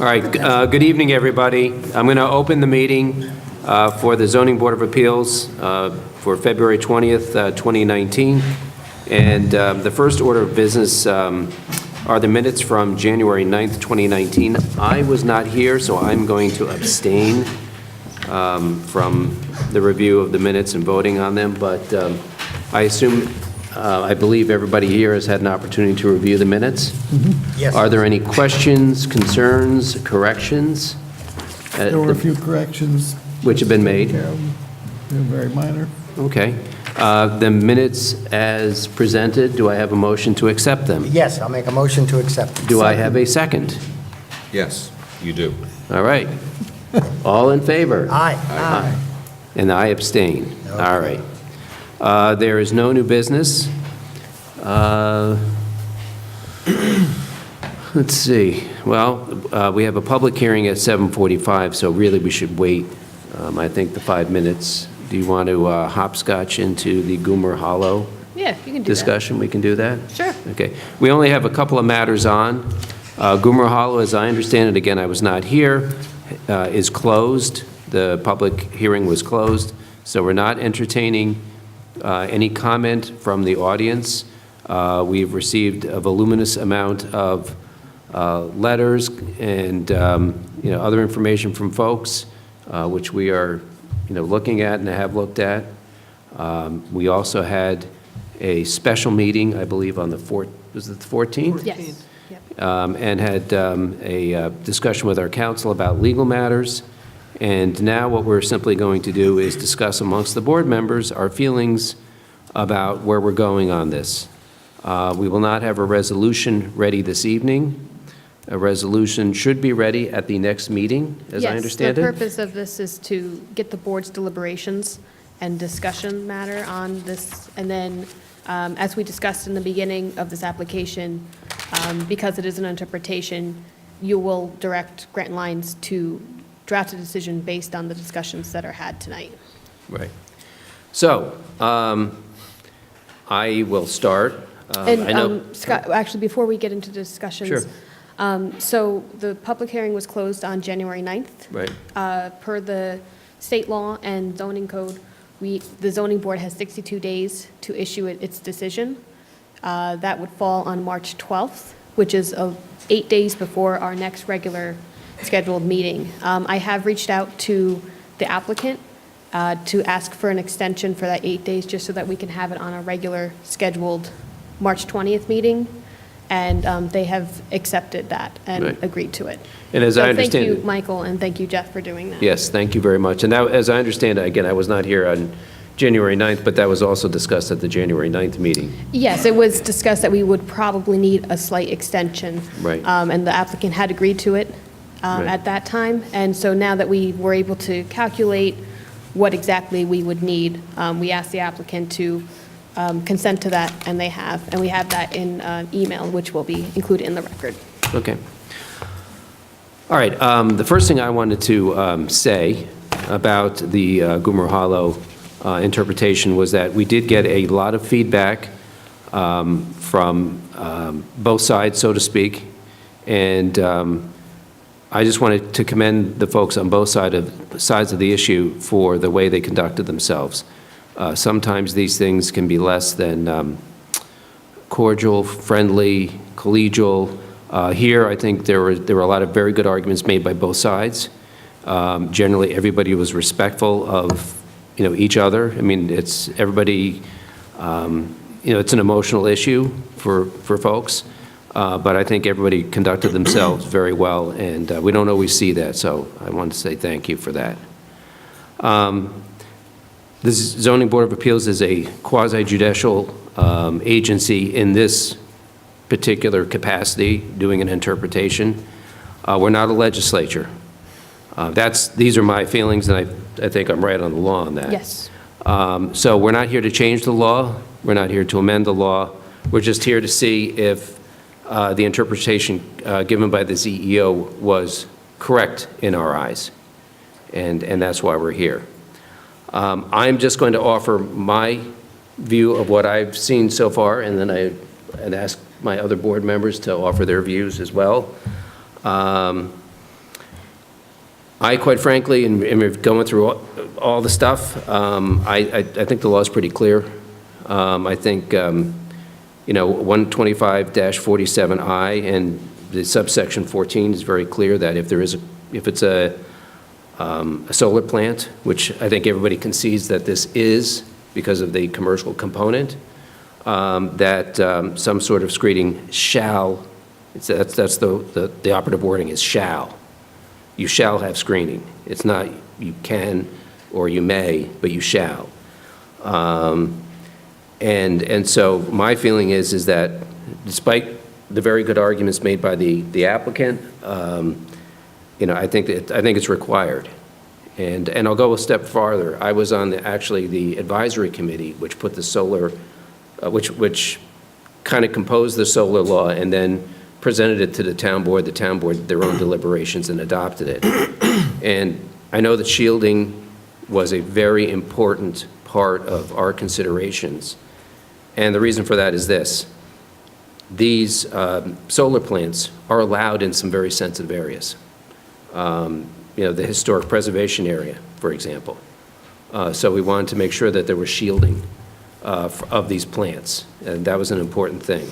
All right, good evening, everybody. I'm going to open the meeting for the Zoning Board of Appeals for February 20th, 2019. And the first order of business are the minutes from January 9th, 2019. I was not here, so I'm going to abstain from the review of the minutes and voting on them, but I believe everybody here has had an opportunity to review the minutes. Mm-hmm. Yes. Are there any questions, concerns, corrections? There were a few corrections. Which have been made? They're very minor. Okay. The minutes as presented, do I have a motion to accept them? Yes, I'll make a motion to accept. Do I have a second? Yes, you do. All right. All in favor? Aye. Aye. And I abstain. All right. There is no new business. Let's see. Well, we have a public hearing at 7:45, so really we should wait, I think, the 5 minutes. Do you want to hopscotch into the Goomer Hollow Yeah, you can do discussion? We can do that? Sure. Okay. We only have a couple of matters on. Goomer Hollow, as I understand it, again, I was not here, is closed. The public hearing was closed, so we're not entertaining any comment from the audience. We've received a voluminous amount of letters and other information from folks, which we are looking at and have looked at. We also had a special meeting, I believe, on the 14th? Yes. Yep. And had a discussion with our council about legal matters. And now what we're simply going to do is discuss amongst the board members our feelings about where we're going on this. We will not have a resolution ready this evening. A resolution should be ready at the next meeting, as I understand it. Yes, the purpose of this is to get the board's deliberations and discussion matter on this. And then, as we discussed in the beginning of this application, because it is an interpretation, you will direct Grant Lines to draft a decision based on the discussions that are had tonight. Right. So, I will start. I know. Scott, actually, before we get into the discussions. Sure. So the public hearing was closed on January 9th. Right. Per the state law and zoning code, the zoning board has 62 days to issue its decision. That would fall on March 12th, which is 8 days before our next regular scheduled meeting. I have reached out to the applicant to ask for an extension for that 8 days, just so that we can have it on a regular scheduled March 20th meeting, and they have accepted that and Right. agreed to it. And as I understand Thank you, it- Michael, and thank you, Jeff, for doing that. Yes, thank you very much. And now, as I understand it, again, I was not here on January 9th, but that was also discussed at the January 9th meeting. Yes, it was discussed that we would probably need a slight extension. Right. And the applicant had agreed to it Right. at that time. And so now that we were able to calculate what exactly we would need, we asked the applicant to consent to that, and they have. And we have that in email, which will be included in the record. Okay. All right, the first thing I wanted to say about the Goomer Hollow interpretation was that we did get a lot of feedback from both sides, so to speak, and I just wanted to commend the folks on both sides of the issue for the way they conducted themselves. Sometimes these things can be less than cordial, friendly, collegial. Here, I think there were a lot of very good arguments made by both sides. Generally, everybody was respectful of each other. I mean, it's everybody. It's an emotional issue for folks, but I think everybody conducted themselves very well, and we don't always see that. So I want to say thank you for that. The Zoning Board of Appeals is a quasi-judicial agency in this particular capacity, doing an interpretation. We're not a legislature. These are my feelings, and I think I'm right on the law on that. Yes. So we're not here to change the law. We're not here to amend the law. We're just here to see if the interpretation given by the CEO was correct in our eyes, and that's why we're here. I'm just going to offer my view of what I've seen so far, and then I'd ask my other board members to offer their views as well. I, quite frankly, and going through all the stuff, I think the law is pretty clear. I think, 125-47I and the subsection 14 is very clear that if it's a solar plant, which I think everybody concedes that this is because of the commercial component, that some sort of screening shall, that's the operative wording is shall. You shall have screening. It's not you can or you may, but you shall. And so my feeling is that despite the very good arguments made by the applicant, I think it's required. And I'll go a step farther. I was on actually the advisory committee, which put the solar, which kind of composed the solar law and then presented it to the town board. The town board did their own deliberations and adopted it. And I know that shielding was a very important part of our considerations. And the reason for that is this. These solar plants are allowed in some very sensitive areas. The historic preservation area, for example. So we wanted to make sure that there was shielding of these plants, and that was an important thing.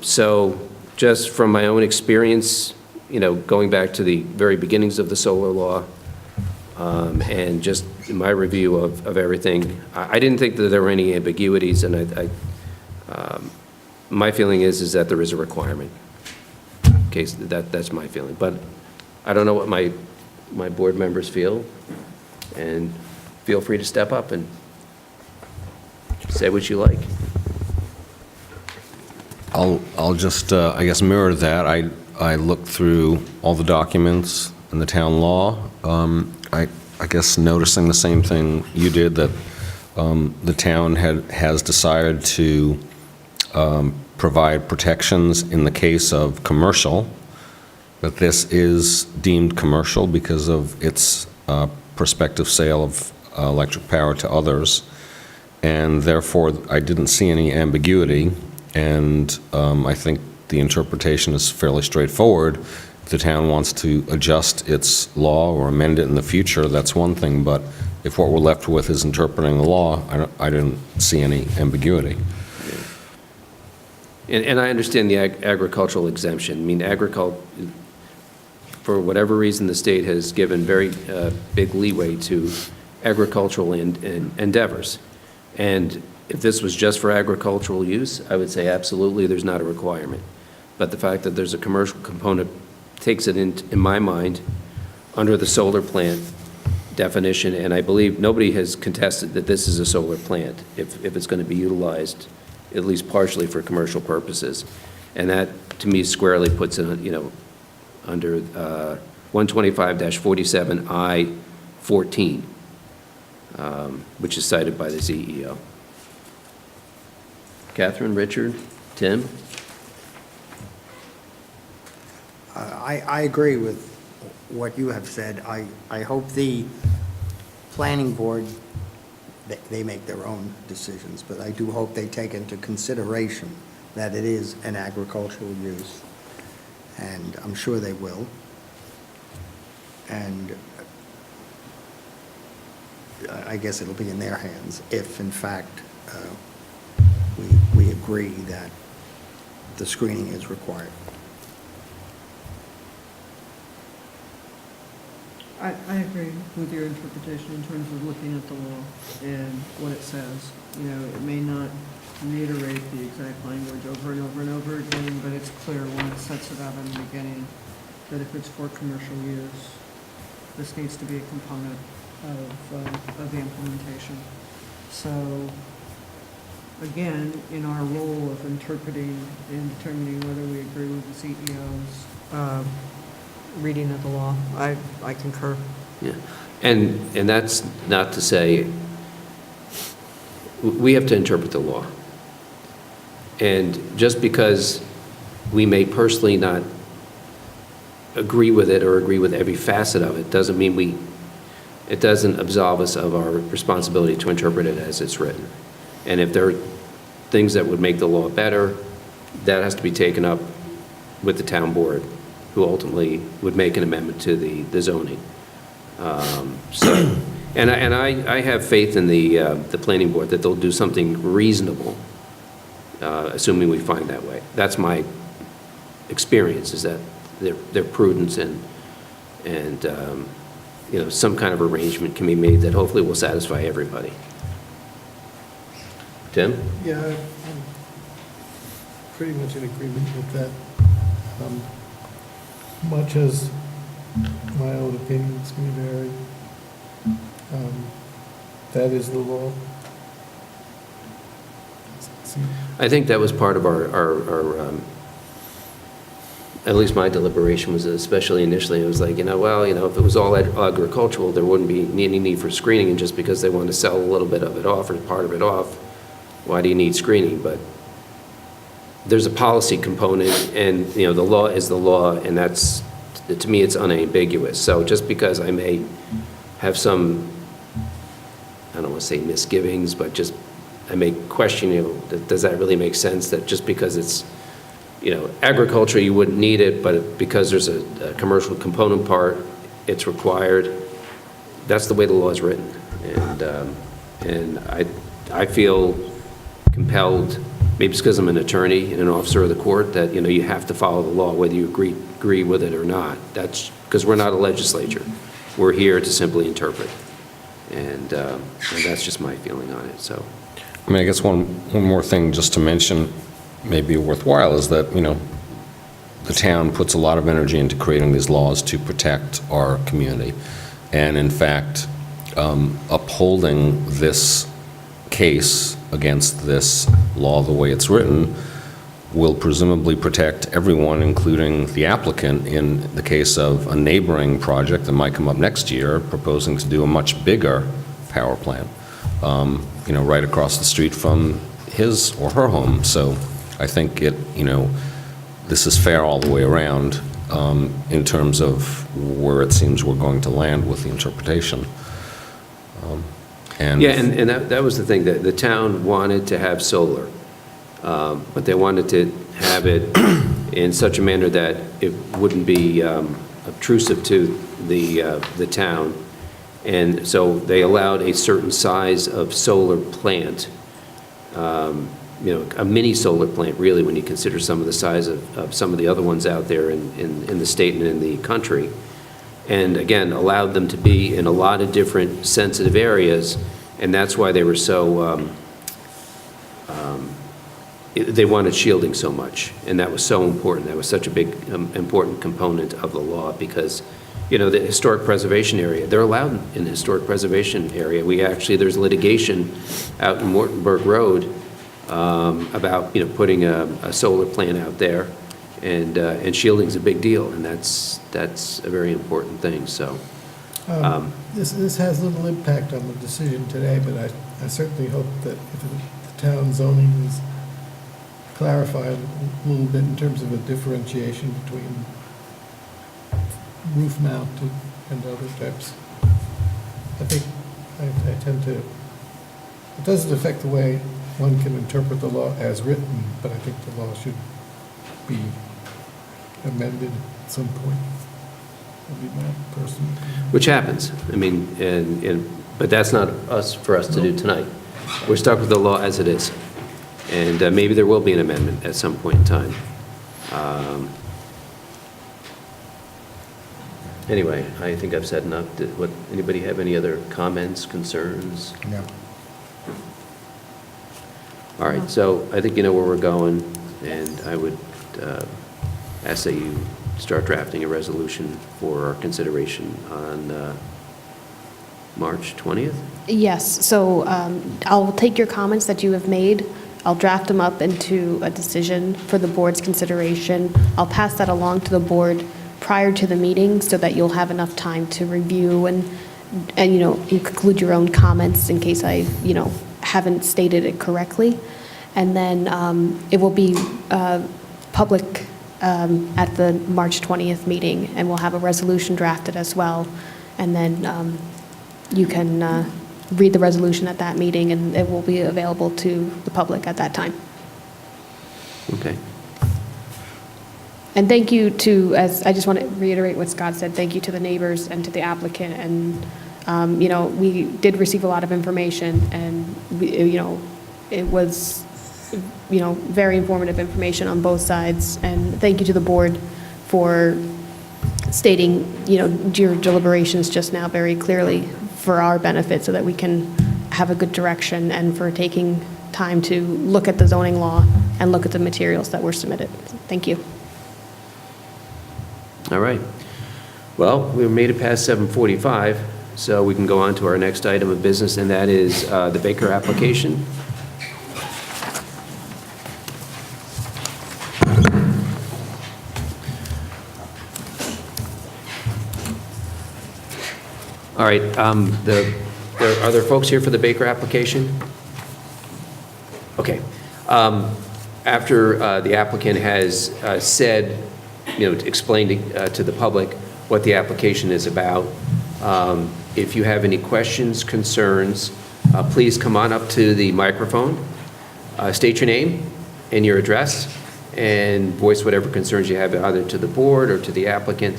So just from my own experience, going back to the very beginnings of the solar law, and just my review of everything, I didn't think that there were any ambiguities, and my feeling is that there is a requirement. Okay, so that's my feeling. But I don't know what my board members feel, and feel free to step up and say what you like. I'll just, I guess, mirror that. I looked through all the documents in the town law. I guess noticing the same thing you did, that the town has decided to provide protections in the case of commercial, that this is deemed commercial because of its prospective sale of electric power to others, and therefore I didn't see any ambiguity, and I think the interpretation is fairly straightforward. If the town wants to adjust its law or amend it in the future, that's one thing, but if what we're left with is interpreting the law, I didn't see any ambiguity. And I understand the agricultural exemption. I mean, for whatever reason, the state has given very big leeway to agricultural endeavors. And if this was just for agricultural use, I would say absolutely there's not a requirement. But the fact that there's a commercial component takes it in my mind, under the solar plant definition, and I believe nobody has contested that this is a solar plant if it's going to be utilized at least partially for commercial purposes. And that, to me, squarely puts it, under 125-47I-14, which is cited by the CEO. Catherine, Richard, Tim? I agree with what you have said. I hope the planning board, they make their own decisions, but I do hope they take into consideration that it is an agricultural use, and I'm sure they will. And I guess it'll be in their hands if, in fact, we agree that the screening is required. I agree with your interpretation in terms of looking at the law and what it says. It may not reiterate the exact language over and over and over again, but it's clear when it sets it out in the beginning that if it's for commercial use, this needs to be a component of the implementation. So, again, in our role of interpreting and determining whether we agree with the CEO's reading of the law, I concur. Yeah, and that's not to say, we have to interpret the law. And just because we may personally not agree with it or agree with every facet of it, doesn't mean it doesn't absolve us of our responsibility to interpret it as it's written. And if there are things that would make the law better, that has to be taken up with the town board who ultimately would make an amendment to the zoning. So, and I have faith in the planning board that they'll do something reasonable, assuming we find that way. That's my experience, is that their prudence and you know, some kind of arrangement can be made that hopefully will satisfy everybody. Tim? Yeah, I'm pretty much in agreement with that. Much as my own opinions may vary, that is the law. I think that was part of our at least my deliberation was, especially initially, it was like, well, if it was all agricultural, there wouldn't be any need for screening, and just because they want to sell a little bit of it off or part of it off, why do you need screening? But there's a policy component, and, the law is the law, and that's, to me, it's unambiguous. So just because I may have some, I don't want to say misgivings, but just, I may question, does that really make sense, that just because it's, agriculture, you wouldn't need it, but because there's a commercial component part, it's required. That's the way the law is written. And I feel compelled, maybe it's because I'm an attorney and an officer of the court, that, you have to follow the law, whether you agree with it or not. That's because we're not a legislature. We're here to simply interpret. And that's just my feeling on it, so. I mean, I guess one more thing just to mention, maybe worthwhile, is that, the town puts a lot of energy into creating these laws to protect our community. And in fact, upholding this case against this law the way it's written will presumably protect everyone, including the applicant, in the case of a neighboring project that might come up next year proposing to do a much bigger power plant, right across the street from his or her home. So I think this is fair all the way around in terms of where it seems we're going to land with the interpretation. And that was the thing, that the town wanted to have solar, but they wanted to have it in such a manner that it wouldn't be obtrusive to the town. And so they allowed a certain size of solar plant, a mini solar plant, really, when you consider some of the size of some of the other ones out there in the state and in the country. And again, allowed them to be in a lot of different sensitive areas, and that's why they were so, they wanted shielding so much, and that was so important. That was such a big, important component of the law, because, the historic preservation area, they're allowed in the historic preservation area. There's litigation out in Mortonburg Road about, putting a solar plant out there, and shielding's a big deal, and that's a very important thing, so. This has little impact on the decision today, but I certainly hope that if the town zoning is clarified a little bit in terms of a differentiation between roof mounted and other types. I think I tend to, it doesn't affect the way one can interpret the law as written, but I think the law should be amended at some point. That'd be my personal opinion. Which happens. I mean, but that's not for us to do tonight. We're stuck with the law as it is. And maybe there will be an amendment at some point in time. Anyway, I think I've said enough. Anybody have any other comments, concerns? No. All right, so I think you know where we're going, and I would ask that you start drafting a resolution for our consideration on March 20th? Yes, so I'll take your comments that you have made, I'll draft them up into a decision for the board's consideration. I'll pass that along to the board prior to the meeting so that you'll have enough time to review and you conclude your own comments in case I, haven't stated it correctly. And then it will be public at the March 20th meeting, and we'll have a resolution drafted as well. And then you can read the resolution at that meeting, and it will be available to the public at that time. Okay. And thank you to, as, I just want to reiterate what Scott said, thank you to the neighbors and to the applicant. And, you know, we did receive a lot of information, and, you know, it was, you know, very informative information on both sides. And thank you to the board for stating, you know, your deliberations just now very clearly for our benefit so that we can have a good direction, and for taking time to look at the zoning law and look at the materials that were submitted. Thank you. All right. Well, we made it past 7:45, so we can go on to our next item of business, and that is the Baker application. All right, are there folks here for the Baker application? Okay. After the applicant has said, you know, explained to the public what the application is about, if you have any questions, concerns, please come on up to the microphone, state your name and your address, and voice whatever concerns you have either to the board or to the applicant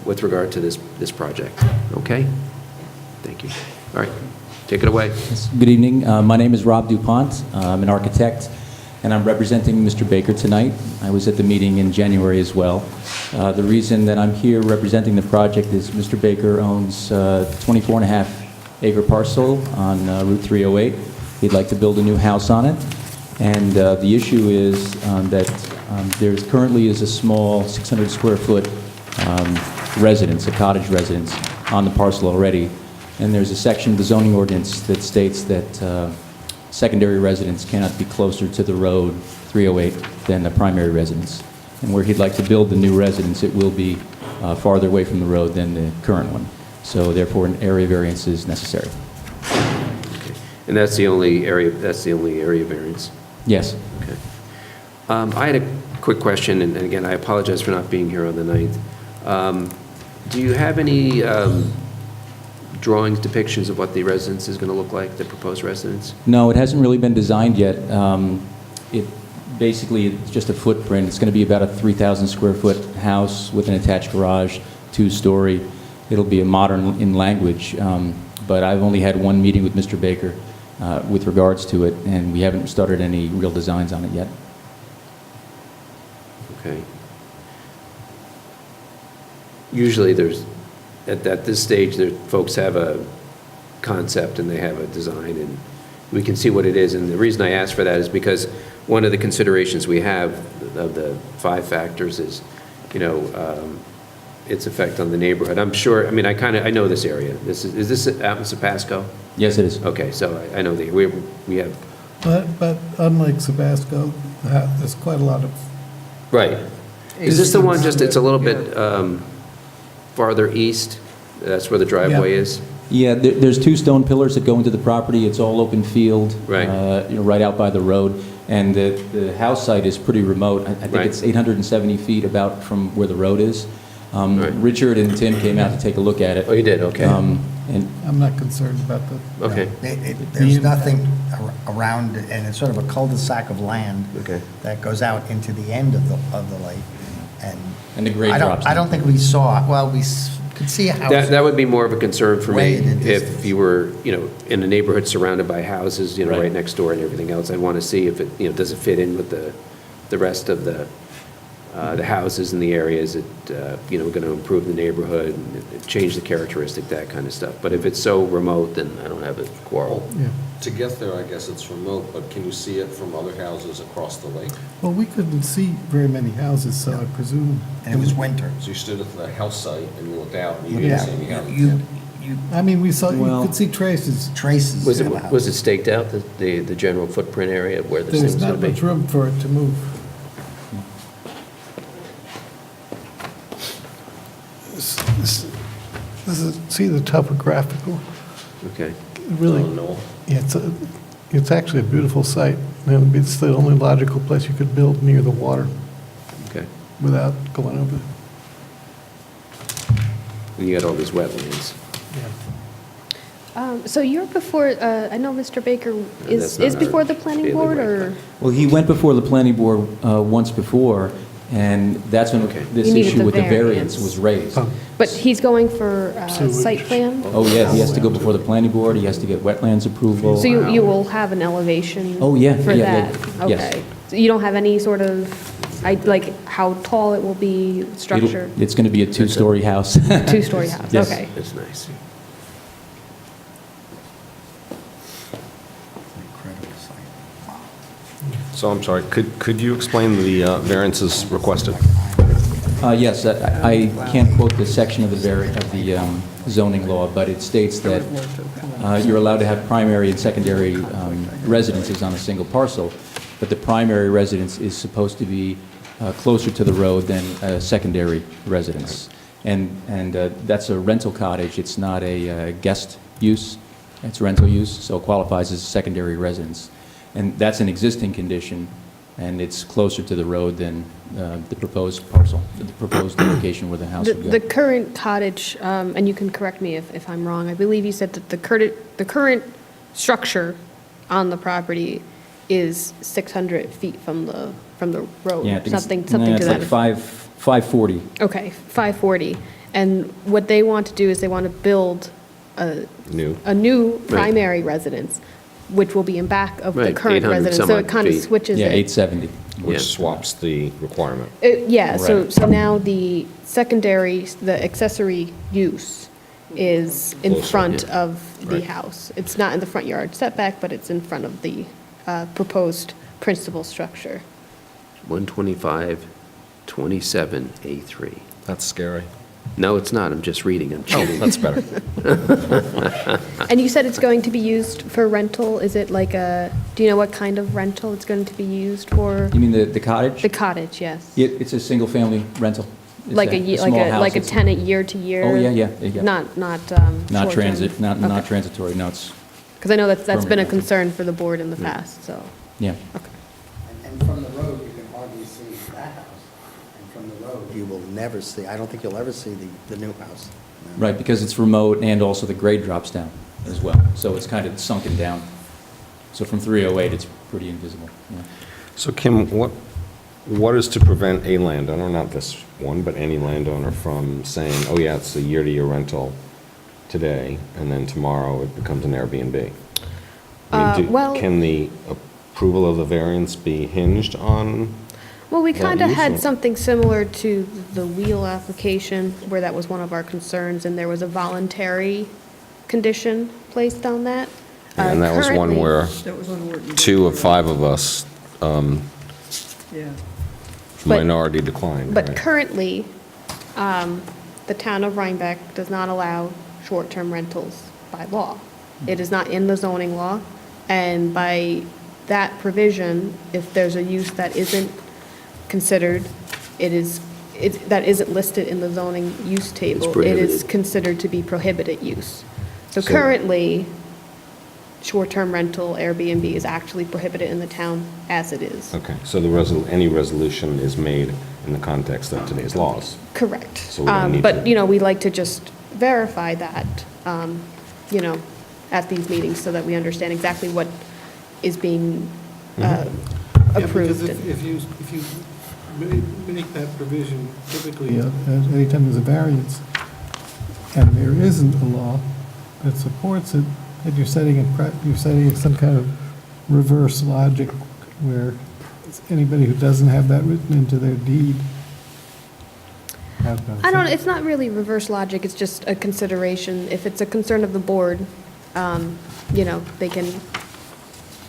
with regard to this project. Okay? Thank you. All right, take it away. Yes, good evening. My name is Rob DuPont. I'm an architect, and I'm representing Mr. Baker tonight. I was at the meeting in January as well. The reason that I'm here representing the project is Mr. Baker owns a 24.5-acre parcel on Route 308. He'd like to build a new house on it, and the issue is that there currently is a small 600-square-foot residence, a cottage residence, on the parcel already. And there's a section of the zoning ordinance that states that secondary residence cannot be closer to the road 308 than the primary residence. And where he'd like to build the new residence, it will be farther away from the road than the current one. So therefore, an area variance is necessary. Okay. And that's the only area variance? Yes. Okay. I had a quick question, and again, I apologize for not being here on the 9th. Do you have any drawings, depictions of what the residence is going to look like, the proposed residence? No, it hasn't really been designed yet. It basically, it's just a footprint. It's going to be about a 3,000-square-foot house with an attached garage, 2-story. It'll be a modern in language, but I've only had one meeting with Mr. Baker with regards to it, and we haven't started any real designs on it yet. Okay. Usually there's, at this stage, folks have a concept and they have a design, and we can see what it is. And the reason I ask for that is because one of the considerations we have of the 5 factors is, you know, its effect on the neighborhood. I'm sure, I mean, I know this area. Is this out in Sapasco? Yes, it is. Okay, so I know we have, But unlike Sabasco, there's quite a lot of, right. Is this the one just, it's a little bit farther east? That's where the driveway is? Yeah, there's 2 stone pillars that go into the property. It's all open field, Right. You know, right out by the road. And the house site is pretty remote. I think Right. it's 870 feet about from where the road is. Right. Richard and Tim came out to take a look at it. Oh, you did, okay. And I'm not concerned about the, Okay, There's nothing around, and it's sort of a cul-de-sac of land okay. that goes out into the end of the lake. And the grade I drops. don't think we saw, well, we could see a house. That would be more of a concern for me Way in the if distance. you were, you know, in a neighborhood surrounded by houses, you know, Right. right next door and everything else. I'd want to see if it, you know, does it fit in with the rest of the houses in the area? Is it, you know, going to improve the neighborhood, and change the characteristic, that kind of stuff. But if it's so remote, then I don't have a quarrel. yeah. To get there, I guess it's remote, but can you see it from other houses across the lake? Well, we couldn't see very many houses, so I presume. And it was winter. So you stood at the house site and you looked out and you Yeah, didn't see any houses? you I mean, you Well- could see traces. traces Was of a it, house. was it staked out, the general footprint area of where this thing There's was going not to be? much room for it to move. This is, see the topographical, Okay, really, Oh, no. yeah, it's actually a beautiful site. And it's the only logical place you could build near the water okay. without going over. And you got all these wetlands. So you're before, I know Mr. Baker That's is not before our the planning daily board, right, or? Well, he went before the planning board once before, And that's when Okay. this You needed issue the with the variance. variance was raised. But he's going for Sewage. site plan? Oh, yeah, he has to go before the planning board, he has to get wetlands approval. So you will have an elevation? Oh, yeah, For yeah, that? yeah, yes. Okay. So you don't have any sort of, like, how tall it will be, structure? It's going to be a two-story house. Two-story house, Yes. okay. That's nice. Incredible site. So I'm sorry, could you explain the variances requested? Yes, I can't quote the section of the zoning law, but it states that you're allowed to have primary and secondary residences on a single parcel, but the primary residence is supposed to be closer to the road than a secondary residence. And that's a rental cottage, it's not a guest use, it's rental use, so it qualifies as a secondary residence. And that's an existing condition, and it's closer to the road than the proposed parcel, the proposed location where the house would go. The current cottage, and you can correct me if I'm wrong, I believe you said that the current structure on the property is 600 feet from the road? Yeah, I think Something to that. it's like 540. Okay, 540. And what they want to do is they want to build a new primary residence, which will be in back of the Right, current 800 residence. some So odd it kind of feet. switches Yeah, it. 870. Yeah. Which swaps the requirement. Yeah, so Right. now the secondary, the accessory use is in Closer, front yeah. of the Right. house. It's not in the front yard setback, but it's in front of the proposed principal structure. 125, 27A3. That's scary. No, it's not, I'm just reading, I'm Oh, cheating. that's better. And you said it's going to be used for rental? Is it like do you know what kind of rental it's going to be used for? You mean the cottage? The cottage, yes. It's a single-family rental. It's Like a small house. like a It's- tenant year to year? Oh, yeah. Not Not short-term? transit, not Okay. transitory, no, it's, Because I know that's been a Permanent rental. concern for the board in the past, so, yeah. okay. And from the road, you can hardly see that house. And from the road, you will never see, I don't think you'll ever see the new house. No. Right, because it's remote and also the grade drops down as well. So it's kind of sunken down. So from 308, it's pretty invisible. Yeah. So Kim, what is to prevent a landowner, not this one, but any landowner from saying, oh yeah, it's a year-to-year rental today, and then tomorrow it becomes an Airbnb? I mean, well- can the approval of the variance be hinged on? Well, we That kind of use had or- something similar to the wheel application, where that was one of our concerns, and there was a voluntary condition placed on that. And that was one Currently- where That was on Wharton. 2 of 5 of us, Yeah. But- minority declined, But right? currently, the town of Rhinebeck does not allow short-term rentals by law. It is not in the zoning law, and by that provision, if there's a use that isn't considered, that isn't listed in the zoning use table, it is prohibited. considered to be prohibited use. So So- currently, short-term rental Airbnb is actually prohibited in the town as it is. Okay, so any resolution is made in the context of today's laws? Correct. So we don't need But, to- you know, we like to just verify that, you know, at these meetings so that we understand exactly what is being Yeah, approved. because if you make that provision typically, anytime there's a variance, and there isn't a law that supports it, that you're setting some kind of reverse logic where anybody who doesn't have that written into their deed. It's not really reverse logic, it's just a consideration. If it's a concern of the board, you know, they can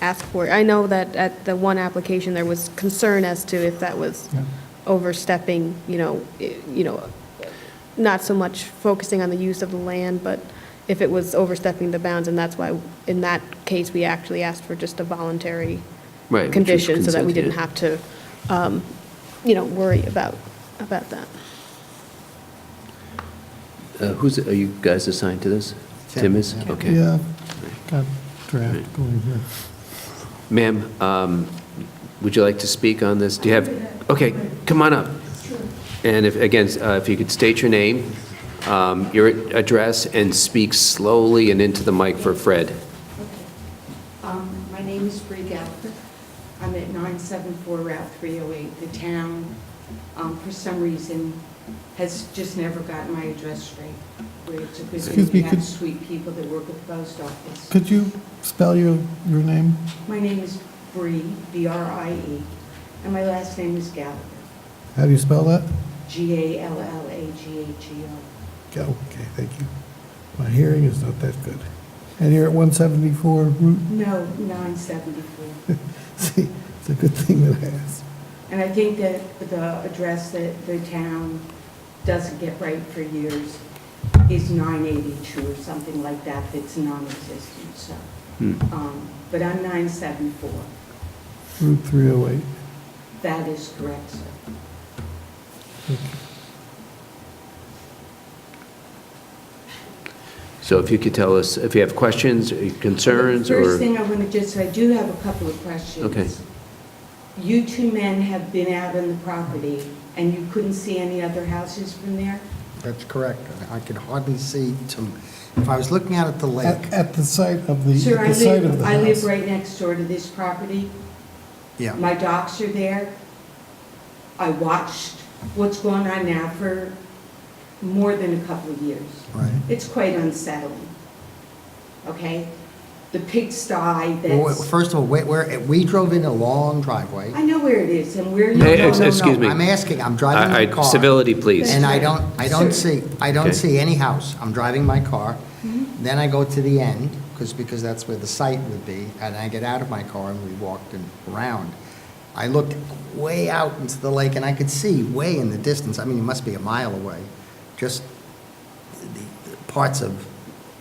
ask for it. I know that at the one application, there was concern as to if that was Yeah. overstepping, not so much focusing on the use of the land, but if it was overstepping the bounds, and that's why, in that case, we actually asked for just a voluntary Right, which was condition, so that we consent, didn't yeah. have to, worry about that. Are you guys assigned to this? Tim, Tim is? yeah. Okay. Yeah, got draft going here. Ma'am, would you like to speak on this? Do you have, okay, come on up. And if you could state your name, your address, and speak slowly and into the mic for Fred. My name is Bree Gallagher. I'm at 974 Route 308. The town for some reason, has just never gotten my address straight. Where it's a good Excuse thing me, we have could- sweet people that work at the post office. Could you spell your name? My name is Bree, B-R-I-E, and my last name is Gallagher, How do you spell that? G-A-L-L-A-G-H-E-R. Okay, thank you. My hearing is not that good. And you're at 174 Route, No, 974. see, it's a good thing that I asked. And I think that the address that the town doesn't get right for years is 982 or something like that, that's non-existent, so. But I'm 974. Route 308. That is correct, sir. So if you could tell us, if you have questions, or concerns, The or... first thing I want to just, I do have a couple of questions. Okay. You two men have been out on the property, and you couldn't see any other houses from there? That's correct. I could hardly see if I was looking out at the lake. At the site of the, Sir, at the site of the I live house. right next door to this property. Yeah. My docks are there. I watched what's going on now for more than a couple of years. Right. It's quite unsettling, okay? The pigsty Well, that's, first of all, we drove in a long driveway. I know where it is and where Hey, you're going. excuse me. I'm asking, I'm driving my car. Civility, please. And I don't Sir. Okay. see any house. I'm driving my car. Mm-hmm. Then I go to the end, because that's where the site would be, and I get out of my car and we walked around. I looked way out into the lake and I could see way in the distance, I mean, it must be a mile away, just the parts of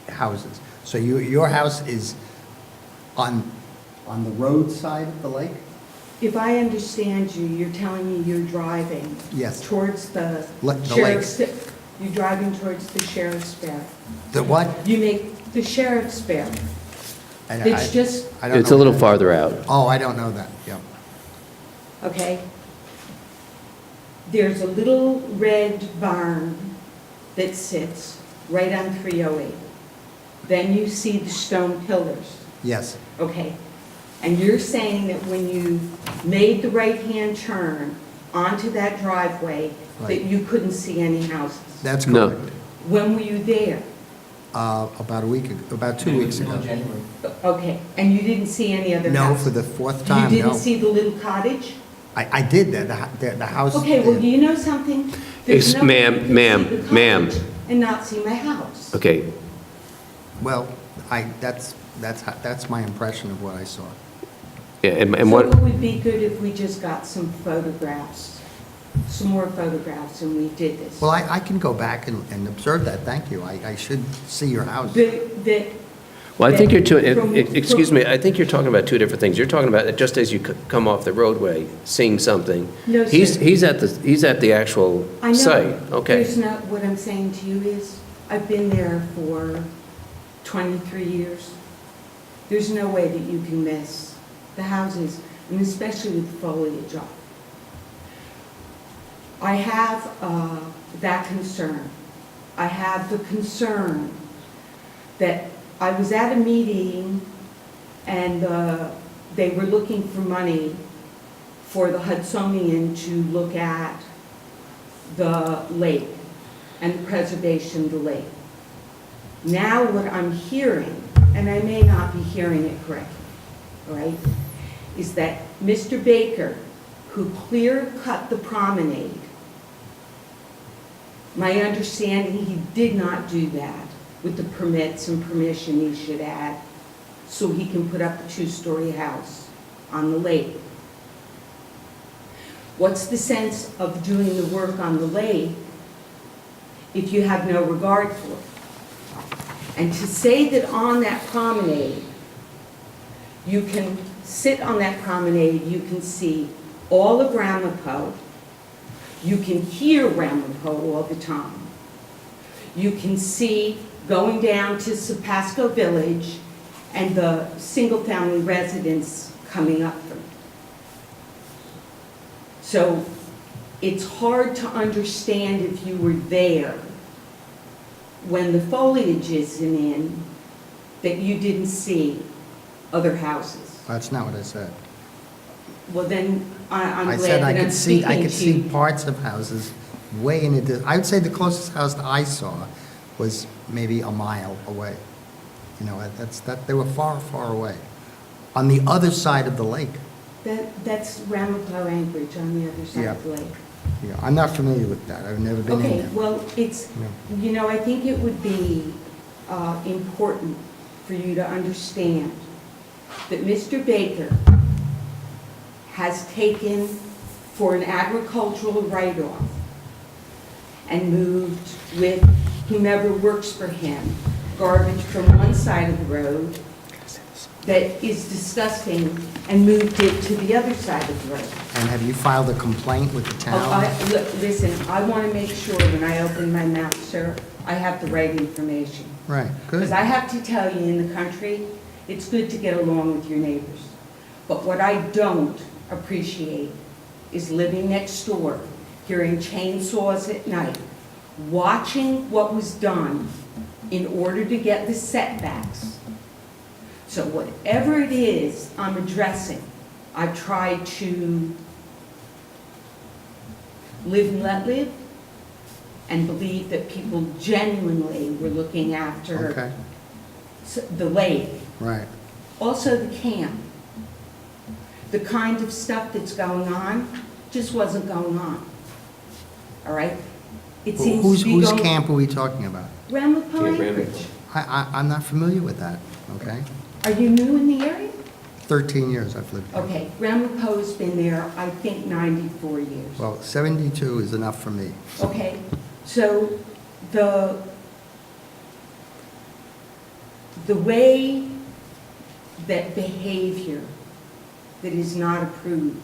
houses. So your house is on the road side of the lake? If I understand you, you're telling me you're driving Yes. towards the The sheriff's, you're driving towards the sheriff's barracks. The what? You make the sheriff's barracks. I- It's I- just, I don't It's know a little that. farther out. Oh, I don't know that, yeah. okay? There's a little red barn that sits right on 308. Then you see the stone pillars, Yes, okay? And you're saying that when you made the right-hand turn onto that driveway, that Right. you couldn't see any houses? that's No. correct. When were you there? About a week ago, about 2 weeks ago. Okay, and you didn't see any other No, house? for the fourth time, You no. didn't see the little cottage? I did that, the house. Okay, well, do you know something? There's no way you can ma'am, see the ma'am. cottage and not see my house. Okay, Well, that's my impression of what I saw. yeah, and So what, it would be good if we just got some photographs, some more photographs, and we did this. Well, I can go back and observe that, thank you. I should see your house. That, well, I think you're From- excuse me, I think you're talking about two different things. You're talking about, just as you come off the roadway, seeing something. No, sir. He's at the actual I know. site, okay. There's not, what I'm saying to you is, I've been there for 23 years. There's no way that you can miss the houses, and especially with foliage up. I have that concern. I have the concern that I was at a meeting and they were looking for money for the Hudsonian to look at the lake and the preservation of the lake. Now what I'm hearing, and I may not be hearing it correctly, all right, is that Mr. Baker, who clear-cut the promenade, my understanding, he did not do that with the permits and permission he should add, so he can put up a two-story house on the lake. What's the sense of doing the work on the lake if you have no regard for it? And to say that on that promenade, you can sit on that promenade, you can see all of Ramapo, you can hear Ramapo all the time. You can see going down to Sapasco Village and the single-family residence coming up from it. So it's hard to understand if you were there when the foliage isn't in, that you didn't see other houses. That's not what I said. Well, then, I'm I glad said I that I'm could see, I speaking could to see you. parts of houses way in the, I would say the closest house that I saw was maybe a mile away. You know, they were far, far away, on the other side of the lake. That's Ramapo Anchorage on the other side of the lake. Yeah, I'm not familiar with that, I've never been in Okay, there. well, it's, I think it would be important for you to understand that Mr. Baker has taken for an agricultural write-off and moved with whomever works for him, garbage from one side of the road that is disgusting and moved it to the other side of the road. And have you filed a complaint with the town? Listen, I want to make sure when I open my mouth, sir, I have the right information. Right, good. Because I have to tell you, in the country, it's good to get along with your neighbors. But what I don't appreciate is living next door, hearing chainsaws at night, watching what was done in order to get the setbacks. So whatever it is I'm addressing, I try to live and let live, and believe that people genuinely were looking after Okay, the lake. right. Also the camp. The kind of stuff that's going on just wasn't going on. All right? It seems Whose to be going... camp are we talking about? Ramapo Camp Anchorage. Rhinebeck. I'm not familiar with that, okay? Are you new in the area? 13 years I've lived here. Okay, Ramapo's been there, I think, 94 years. Well, 72 is enough for me. Okay, so the way that behavior that is not approved,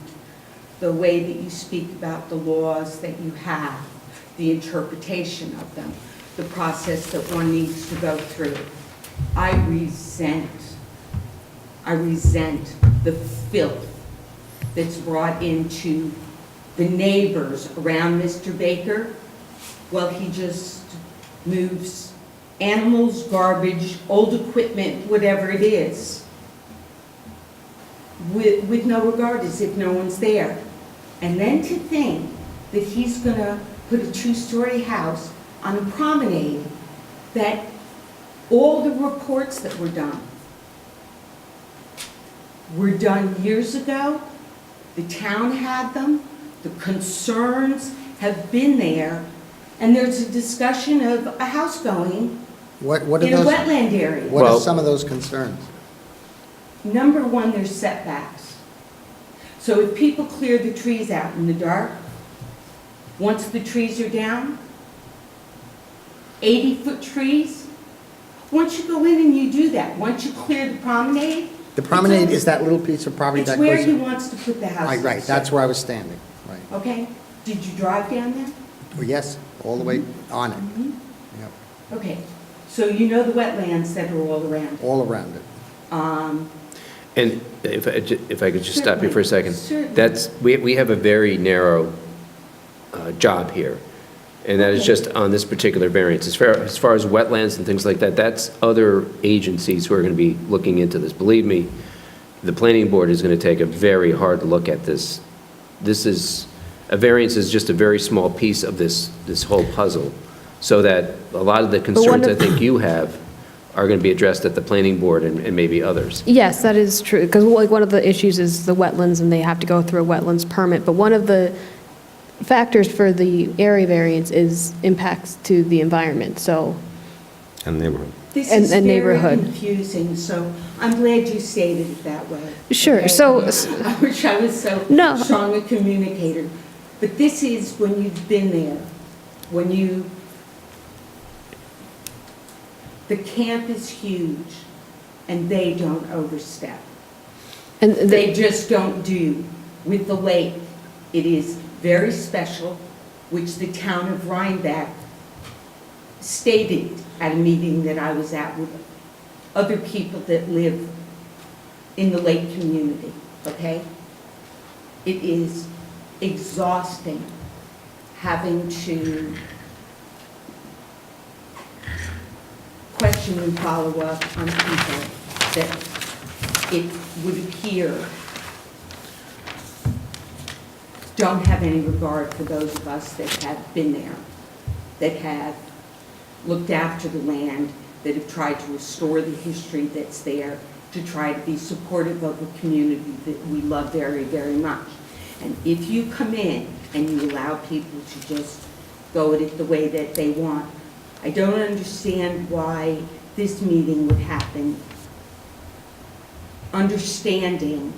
the way that you speak about the laws that you have, the interpretation of them, the process that one needs to go through, I resent the filth that's brought into the neighbors around Mr. Baker. Well, he just moves animals, garbage, old equipment, whatever it is, with no regard, as if no one's there. And then to think that he's gonna put a two-story house on a promenade, that all the reports that were done years ago. The town had them, the concerns have been there, and there's a discussion of a house going What are in a those? wetland area. What are Well- some of those concerns? Number one, there's setbacks. So if people clear the trees out in the dark, once the trees are down, 80-foot trees, once you go in and you do that, once you clear the promenade. The promenade is that little piece of property It's that where goes... he wants to put the house. Right, that's where I was standing, right. Okay, did you drive down there? Well, yes, all the way on it, Yep, Okay, so you know the wetlands that are all around. all around it. And if I could just stop you for a second. Certainly. We have a very narrow job here, and that is Okay. just on this particular variance. As far as wetlands and things like that, that's other agencies who are going to be looking into this. Believe me, the planning board is going to take a very hard look at this. A variance is just a very small piece of this whole puzzle, so that a lot of the concerns I think you have are going to be addressed at the planning board and maybe others. Yes, that is true, because like one of the issues is the wetlands, and they have to go through a wetlands permit. But one of the factors for the area variance is impacts to the environment, so, And neighborhood. This And- is and very neighborhood. confusing, so I'm glad you stated it that way. Sure, okay? so- I wish I was so No. strong a communicator. But this is when you've been there, the camp is huge, and they don't overstep. and They just don't do. With the lake, it is very special, which the town of Rhinebeck stated at a meeting that I was at with other people that live in the lake community, okay? It is exhausting having to question and follow up on people that it would appear don't have any regard for those of us that have been there, that have looked after the land, that have tried to restore the history that's there, to try to be supportive of a community that we love very, very much. And if you come in and you allow people to just go at it the way that they want, I don't understand why this meeting would happen, understanding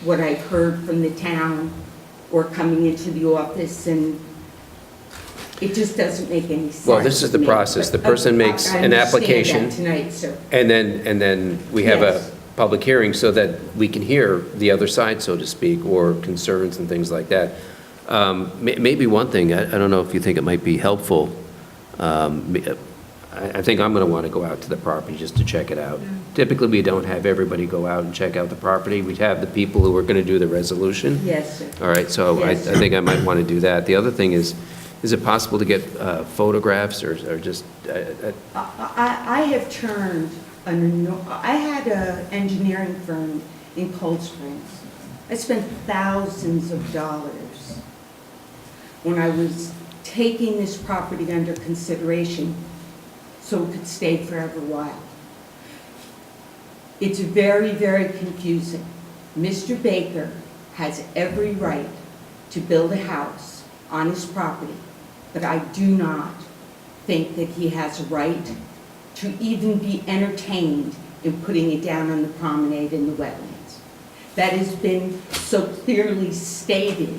what I've heard from the town or coming into the office, and it just doesn't make any sense. Well, this is to the me. process. The But, person makes I an understand application, that tonight, sir. and then we have a Yes. public hearing so that we can hear the other side, so to speak, or concerns and things like that. Maybe one thing, I don't know if you think it might be helpful, I think I'm going to want to go out to the property just to check it out. Typically, we don't have everybody go out and check out the property. We'd have the people who are going to do the resolution. Yes, sir. All right, so I Yes. think I might want to do that. The other thing is it possible to get photographs or just, I have turned, I had an engineering firm in Cold Springs. I spent thousands of dollars when I was taking this property under consideration so it could stay forever a while. It's very, very confusing. Mr. Baker has every right to build a house on his property, but I do not think that he has a right to even be entertained in putting it down on the promenade in the wetlands. That has been so clearly stated.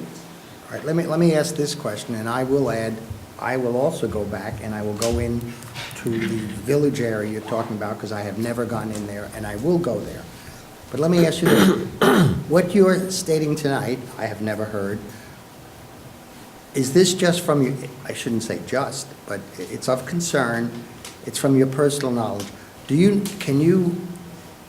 All right, let me ask this question, and I will add, I will also go back and I will go in to the village area you're talking about, because I have never gone in there, and I will go there. But let me ask you this. What you're stating tonight, I have never heard. Is this just from you, I shouldn't say just, but it's of concern, it's from your personal knowledge. Can you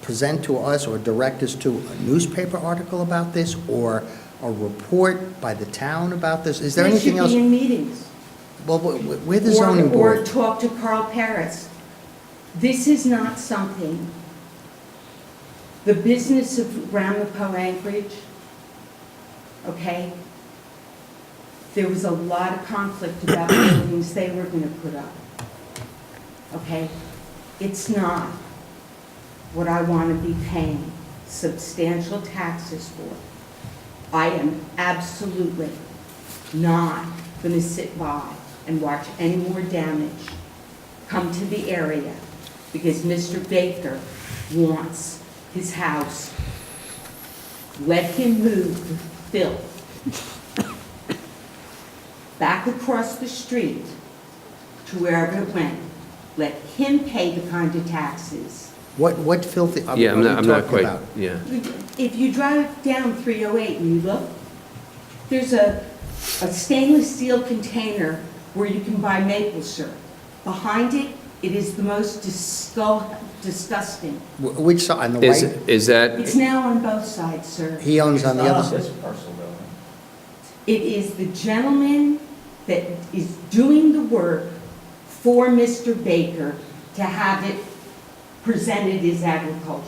present to us or direct us to a newspaper article about this, or a report by the town about this? Is there anything else? They should be in meetings. Well, we're the zoning Or board. talk to Carl Paris. This is not something, the business of Ramapo Anchorage, okay? There was a lot of conflict about the buildings they were going to put up, okay? It's not what I want to be paying substantial taxes for. I am absolutely not going to sit by and watch any more damage come to the area because Mr. Baker wants his house. Let him move the filth back across the street to wherever it went. Let him pay the kind of taxes. What filthy, are yeah, you I'm not talking quite, about? yeah. If you drive down 308 and you look, there's a stainless steel container where you can buy maple syrup. Behind it, it is the most disgusting. Which side, on the right? Is that, It's now on both sides, sir. He owns on the other side? It is the gentleman that is doing the work for Mr. Baker to have it presented as agricultural.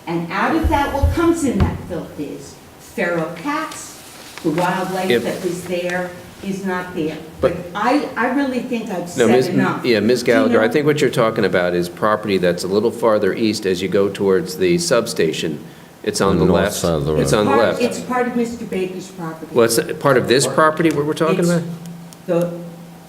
And out of that, what comes in that filth is feral cats, the wildlife Yep. that was there is not there. But- But I really think I've no, said Ms. enough. Yeah, Ms. Do you Gallagher, I know- think what you're talking about is property that's a little farther east as you go towards the substation. It's on On the the north left. side of the It's road. on the left. It's part of Mr. Baker's property. Well, it's part of this property what we're talking It's about? The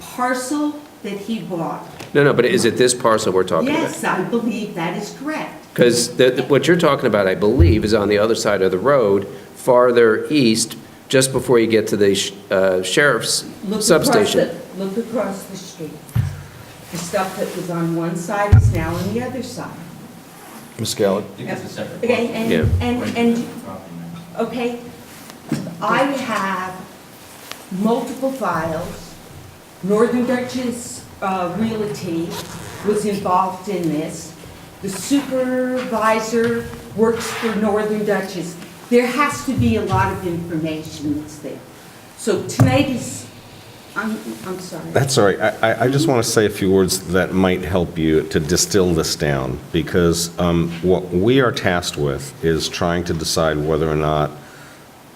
parcel that he bought. No, but is it this parcel we're talking about? Yes, I believe that is correct. Because what you're talking about, I believe, is on the other side of the road, farther east, just before you get to the sheriff's substation. Look across the street. The stuff that was on one side is now on the other side. Ms. Gallagher? Okay, Yeah. and, okay, I have multiple files. Northern Dutchess Realty was involved in this. The supervisor works for Northern Dutchess. There has to be a lot of information that's there. So tonight is, I'm sorry. That's all right. I just want to say a few words that might help you to distill this down, because what we are tasked with is trying to decide whether or not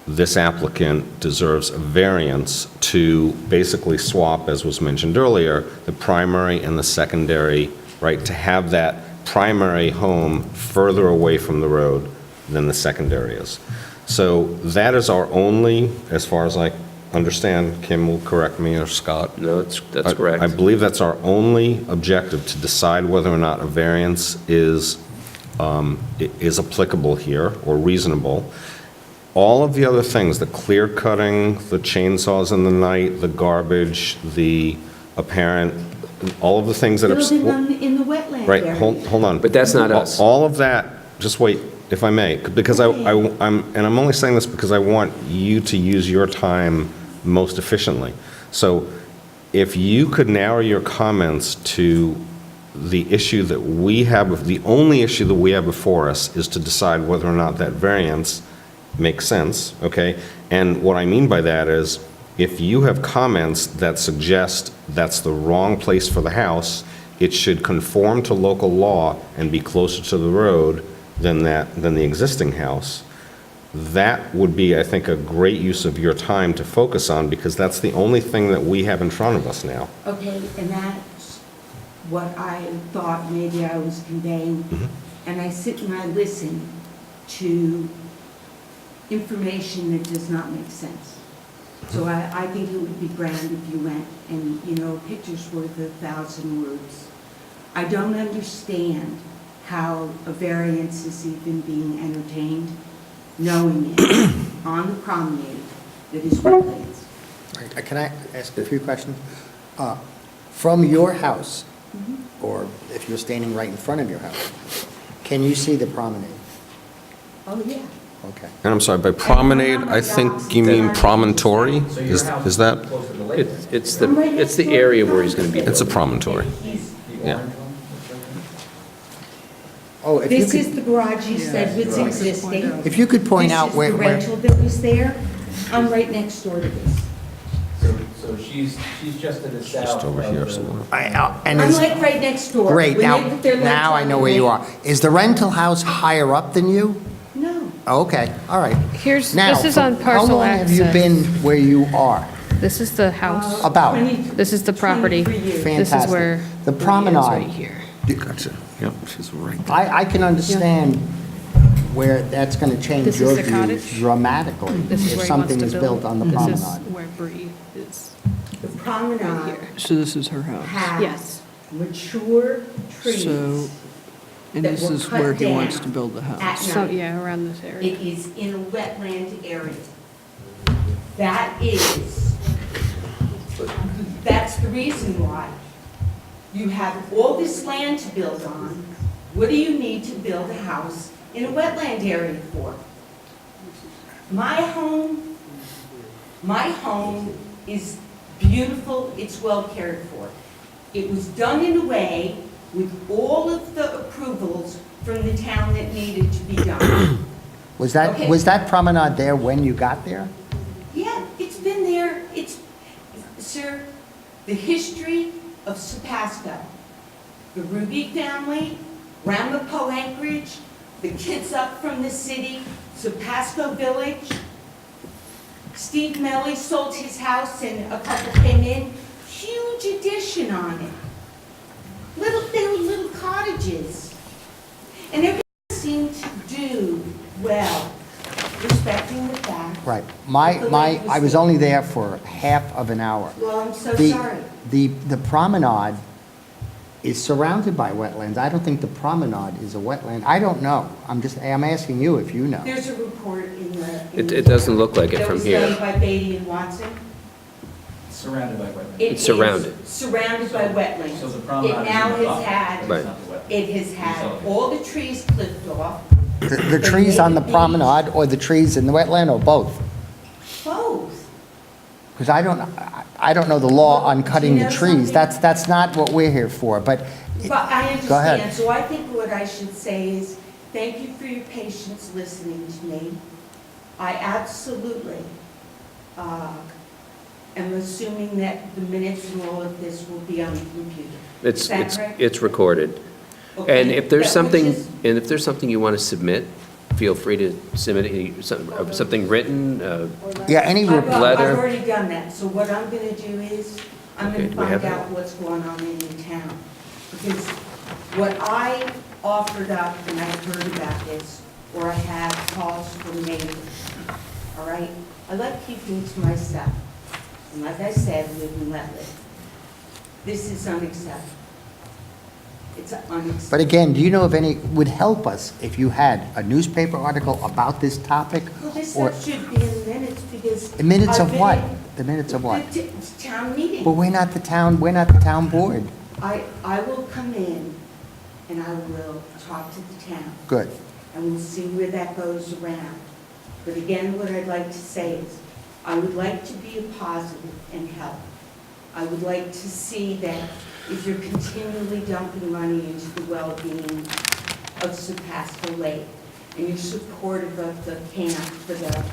this applicant deserves a variance to basically swap, as was mentioned earlier, the primary and the secondary, right, to have that primary home further away from the road than the secondary is. So that is our only, as far as I understand, Kim will correct me, or Scott. No, that's correct. I believe that's our only objective, to decide whether or not a variance is applicable here or reasonable. All of the other things, the clear cutting, the chainsaws in the night, the garbage, the apparent, all of the things that are... Building in the wetland Right, area. hold on. But that's not us. All of that, just wait, if I may, because I'm only saying this because I want you to use your time most efficiently. So if you could narrow your comments to the issue that we have, the only issue that we have before us is to decide whether or not that variance makes sense, okay? And what I mean by that is, if you have comments that suggest that's the wrong place for the house, it should conform to local law and be closer to the road than the existing house. That would be, I think, a great use of your time to focus on, because that's the only thing that we have in front of us now. Okay, and that's what I thought maybe I was conveying. And I sit and I listen to information that does not make sense. So I think it would be grand if you went and, a picture's worth 1,000 words. I don't understand how a variance is even being entertained, knowing it on the promenade that is wetlands. Right, can I ask a few questions? From your house, or if you're standing right in front of your house, can you see the promenade? Oh, yeah. Okay. And I'm sorry, by promenade, I think you mean promontory? Is that? It's the area where he's going to be. It's a promontory. Yeah. Oh, if you This could, is the garage you said was existing. if you could point out where, This is the rental that was there. I'm right next door to this. So she's just to the south. Just over of here the- somewhere. and I'm is, like right next door. great, When now, they're now I know where you are. Is the rental house higher up than you? No. Oh, okay, all right. Here's, Now, this is on parcel how long have you access. been where you are? This is the house. About. This is the property. 23 years. This is Fantastic. where. The where he is promenade. Right here. Gotcha. Yep, she's right there. I can understand where that's going to change This is your the views cottage. dramatically This is if where he wants something to is build. built on the This promenade. is where Bree is, The right promenade here. So this is her house. has Yes. mature trees. So, and that this were is cut where he wants down to build the at house. So, night. yeah, around this area. It is in a wetland area. That's the reason why. You have all this land to build on. What do you need to build a house in a wetland area for? My home is beautiful, it's well cared for. It was done in a way with all of the approvals from the town that needed to be done. Was that, Okay. was that promenade there when you got there? Yeah, it's been there, sir, the history of Sepasco. The Ruby family, Ramapo Anchorage, the kids up from the city, Sepasco Village. Steve Melly sold his house and a couple came in, huge addition on it. They were little cottages. And everything seemed to do well, respecting the fact. Right. I was only there for half of an hour. Well, I'm so The- sorry. The promenade is surrounded by wetlands. I don't think the promenade is a wetland. I don't know. I'm asking you if you know. There's a report in the. It doesn't look like it That from was here. done by Beatty and Watson. Surrounded by wetlands. It It's surrounded. is surrounded by wetlands. So the promenade It is now in the has buffer, had, Right. it's not the wetland. it has had all the trees clipped off, The trees on the promenade or the trees in the wetland or both? both. Because I don't know the law on cutting the You know trees. something? That's not what we're here for, but. But I Go ahead. understand, so I think what I should say is, thank you for your patience listening to me. I absolutely am assuming that the minutes and all of this will be on the computer. Is that correct? It's recorded. Okay, And if there's that was something, just- you want to submit, feel free to submit something written. Yeah, any, I've letter. already done that, so what I'm gonna do is, I'm Okay, gonna do we have find that? out what's going on in the town. Because what I offered up, and I heard about this, or I had calls from neighbors, all right? I like keeping to myself, and like I said, live and let live. This is unacceptable. It's unacceptable. but again, do you know if any, would help us if you had a newspaper article about this topic? Well, this Or stuff should be in the minutes, because. the minutes I've of been what? in The minutes of what? the town meeting. But we're not the town board. I will come in and I will talk to the town, Good. and we'll see where that goes around. But again, what I'd like to say is, I would like to be a positive and help. I would like to see that if you're continually dumping money into the well-being of Sepasco Lake, and you're supportive of the camp for the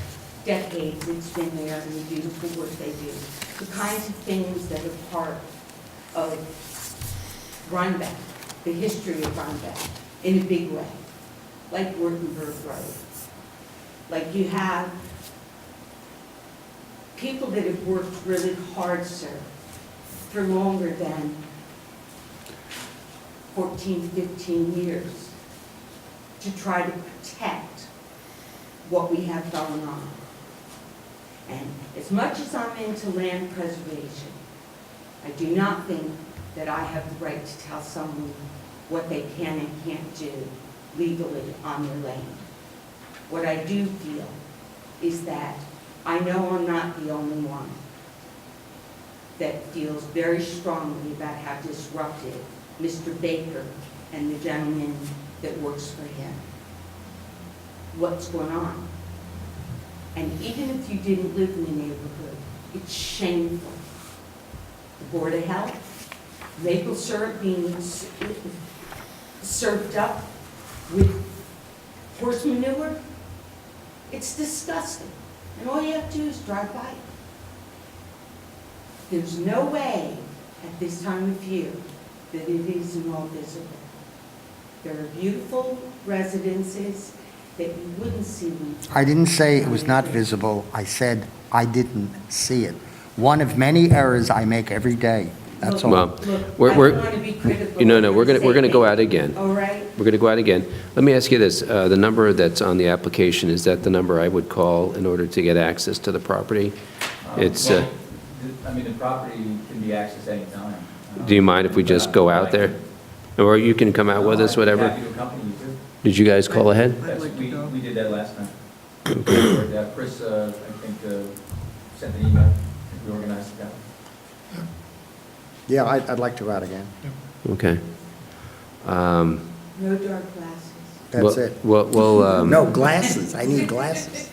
decades it's been there and the beautiful work they do, the kinds of things that are part of Rhinebeck, the history of Rhinebeck, in a big way, like Wurtemberg Road. Like you have people that have worked really hard, sir, for longer than 14, 15 years to try to protect what we have going on. And as much as I'm into land preservation, I do not think that I have the right to tell someone what they can and can't do legally on their land. What I do feel is that I know I'm not the only one that feels very strongly about how disruptive Mr. Baker and the gentleman that works for him, what's going on. And even if you didn't live in the neighborhood, it's shameful. The Board of Health, maple syrup being served up with horse manure, it's disgusting. And all you have to do is drive by it. There's no way at this time of year that it isn't all visible. There are beautiful residences that you wouldn't see when. I didn't say it was not visible. I said I didn't see it. One of many errors I make every day. That's all. Well, Look, we're- I don't want to be critical. No, we're of going to go out safety, again. All right? We're going to go out again. Let me ask you this, the number that's on the application, is that the number I would call in order to get access to the property? It's, Well, I mean, the property can be accessed anytime. do you mind if we just go out there? Or you can come out with us, whatever? Happy to accompany you too. Did you guys call ahead? I'd like to go. We did that last time. Chris, I think, sent an email, we organized that. Yeah, I'd like to go out again. Okay. No dark glasses. That's it. We'll, No, glasses. I need glasses.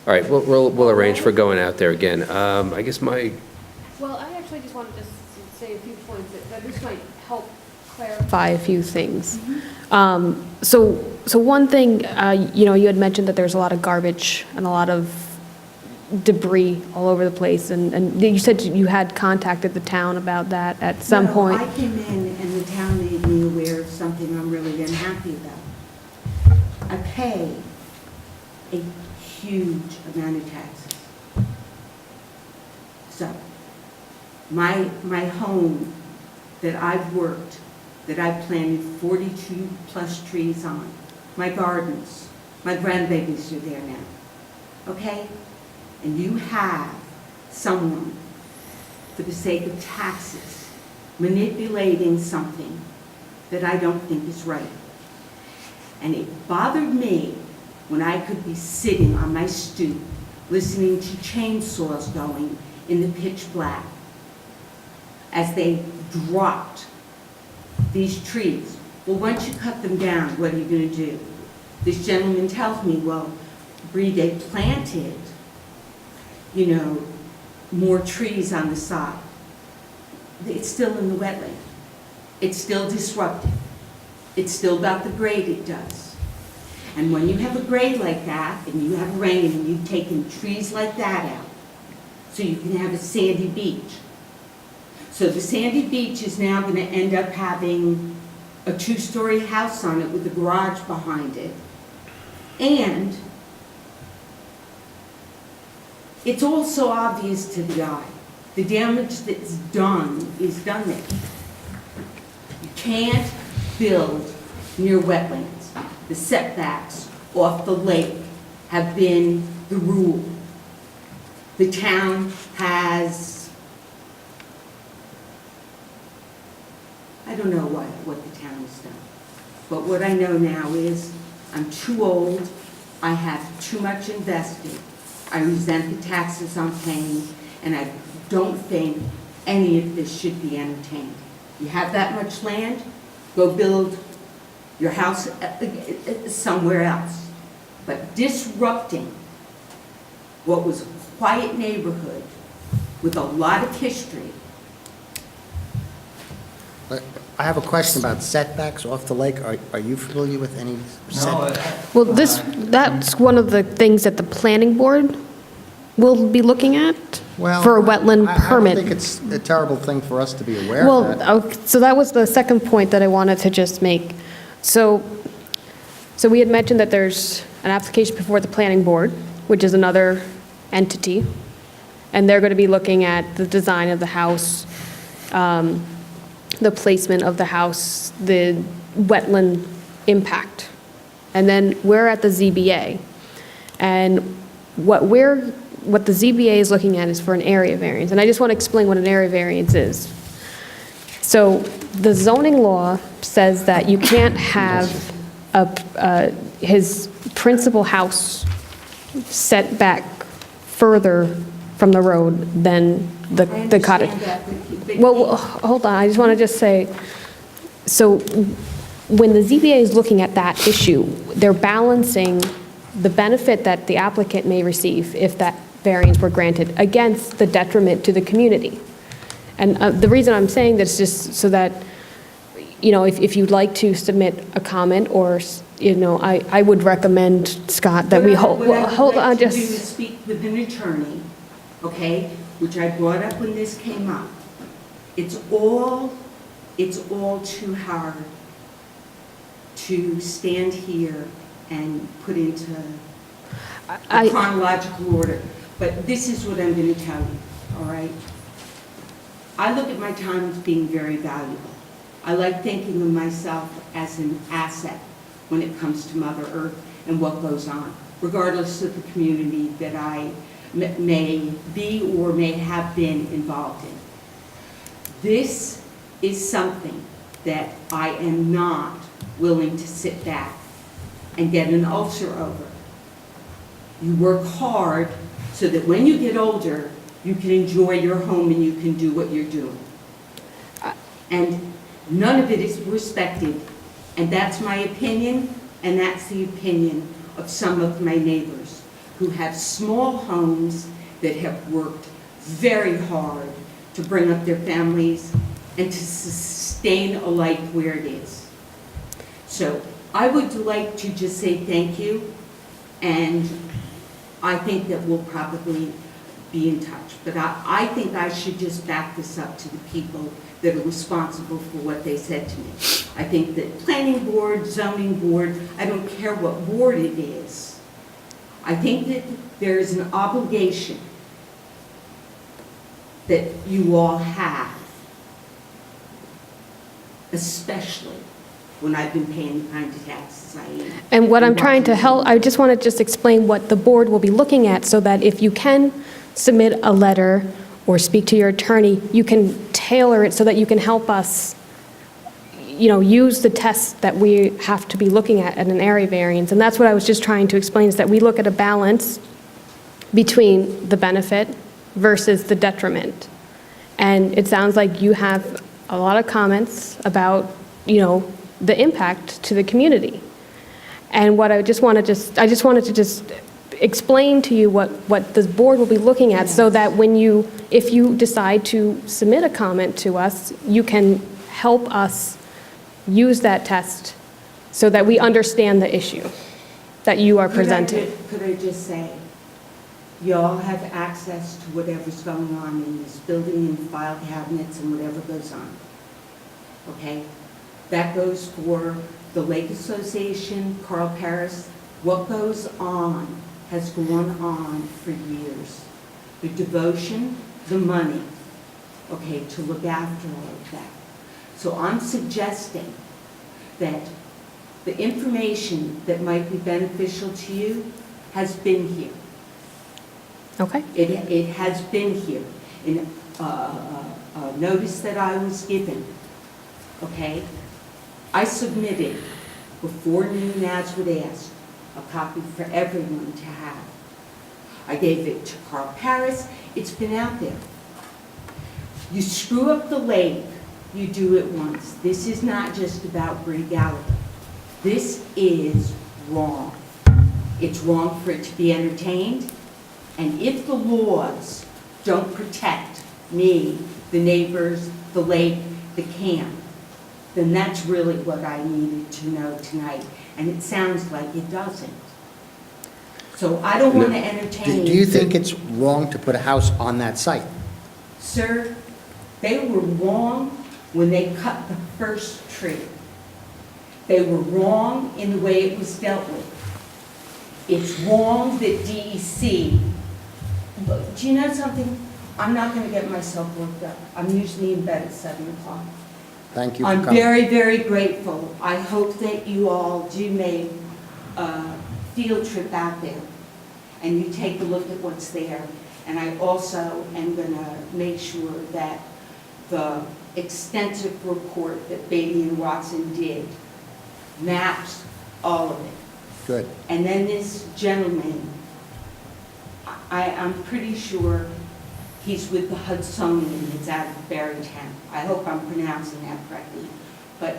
all right, we'll arrange for going out there again. I guess my, Well, I actually just wanted to say a few points that this might help clarify a few things. So one thing, you had mentioned that there's a lot of garbage and a lot of debris all over the place, and you said you had contacted the town about that at some No, point. I came in and the town made me aware of something I'm really unhappy about. I pay a huge amount of taxes. So, my home that I've worked, that I've planted 42 plus trees on, my gardens, my grandbabies are there now, okay? And you have someone, for the sake of taxes, manipulating something that I don't think is right. And it bothered me when I could be sitting on my stoop, listening to chainsaws going in the pitch black, as they dropped these trees. Well, once you cut them down, what are you going to do? This gentleman tells me, well, Bree, they planted, more trees on the side. It's still in the wetland. It's still disruptive. It's still got the grade it does. And when you have a grade like that, and you have rain, and you've taken trees like that out, so you can have a sandy beach. So the sandy beach is now going to end up having a 2-story house on it with a garage behind it. And it's also obvious to the eye. The damage that's done is done there. You can't build near wetlands. The setbacks off the lake have been the rule. The town has, I don't know what the town has done. But what I know now is I'm too old, I have too much invested, I resent the taxes I'm paying, and I don't think any of this should be entertained. You have that much land, go build your house somewhere else. But disrupting what was a quiet neighborhood with a lot of history. But I have a question about setbacks off the lake. Are you familiar with any setbacks? Well, that's one of the things that the planning board will be looking at for a wetland permit. I don't think it's a terrible thing for us to be aware of Well, that. okay, so that was the second point that I wanted to just make. So we had mentioned that there's an application before the planning board, which is another entity, and they're going to be looking at the design of the house, the placement of the house, the wetland impact. And then we're at the ZBA. And what the ZBA is looking at is for an area variance. And I just want to explain what an area variance is. So the zoning law says that you can't have his principal house set back further from the road than the cottage. I understand that, but Well, hold on, I just want to just say, so when the ZBA is looking at that issue, they're balancing the benefit that the applicant may receive if that variance were granted against the detriment to the community. And the reason I'm saying this is just so that, you know, if you'd like to submit a comment or, you know, I would recommend, Scott, that we hold What I would on like to do is just. speak with an attorney, okay, which I brought up when this came up. It's all too hard to stand here and put into a chronological order. But this is what I'm going to tell you, all right? I look at my time as being very valuable. I like thinking of myself as an asset when it comes to Mother Earth and what goes on, regardless of the community that I may be or may have been involved in. This is something that I am not willing to sit back and get an ulcer over. You work hard so that when you get older, you can enjoy your home and you can do what you're doing. And none of it is respected, and that's my opinion, and that's the opinion of some of my neighbors who have small homes that have worked very hard to bring up their families and to sustain a life where it is. So I would like to just say thank you, and I think that we'll probably be in touch. But I think I should just back this up to the people that are responsible for what they said to me. I think that planning board, zoning board, I don't care what board it is, I think that there is an obligation that you all have, especially when I've been paying the kind of taxes I am. And what I'm trying to help, I just want to just explain what the board will be looking at so that if you can submit a letter or speak to your attorney, you can tailor it so that you can help us, you know, use the tests that we have to be looking at an area variance. And that's what I was just trying to explain, is that we look at a balance between the benefit versus the detriment. And it sounds like you have a lot of comments about, you know, the impact to the community. And what I just wanted to just explain to you what the board will be looking at, so that if you decide to submit a comment to us, you can help us use that test so that we understand the issue that you are presenting. Could I just say, y'all have access to whatever's going on in this building and file cabinets and whatever goes on, okay? That goes for the Lake Association, Carl Paris, What goes on has gone on for years. The devotion, the money, okay, to look after all of that. So I'm suggesting that the information that might be beneficial to you has been here. Okay. It has been here in a notice that I was given, okay? I submitted, before noon as would ask, a copy for everyone to have. I gave it to Carl Paris. It's been out there. You screw up the lake, you do it once. This is not just about legality. This is wrong. It's wrong for it to be entertained. And if the laws don't protect me, the neighbors, the lake, the camp, then that's really what I needed to know tonight. And it sounds like it doesn't. So I don't want to entertain. Do you think it's wrong to put a house on that site? Sir, they were wrong when they cut the first tree. They were wrong in the way it was dealt with. It's wrong that DEC, but do you know something? I'm not going to get myself worked up. I'm usually in bed at 7 o'clock. Thank you for I'm coming. very, very grateful. I hope that you all do make a field trip out there and you take a look at what's there. And I also am going to make sure that the extensive report that Beatty and Watson did maps all of it. Good. And then this gentleman, I'm pretty sure he's with the Hudsonian, it's out of Barrington. I hope I'm pronouncing that correctly. But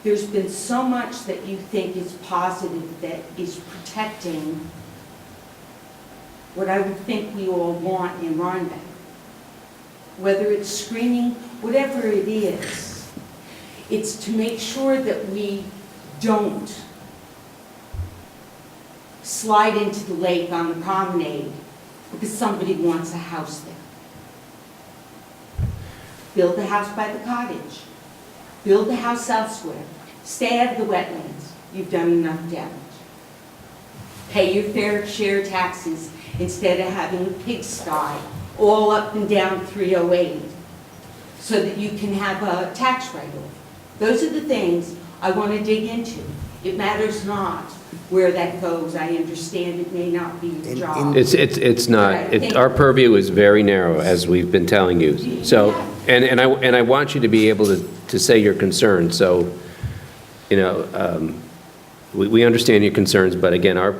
there's been so much that you think is positive that is protecting what I would think we all want in Rhinebeck. Whether it's screening, whatever it is, it's to make sure that we don't slide into the lake on the promenade because somebody wants a house there. Build a house by the cottage. Build a house elsewhere. Stay out of the wetlands. You've done enough damage. Pay your fair share taxes instead of having a pigsty all up and down 308 so that you can have a tax write-off. Those are the things I want to dig into. It matters not where that goes. I understand it may not be your job. It's not, Right. our purview is very narrow, as we've been telling you. So, and I want you to be able to say your concerns, so, you know, we understand your concerns, but again, our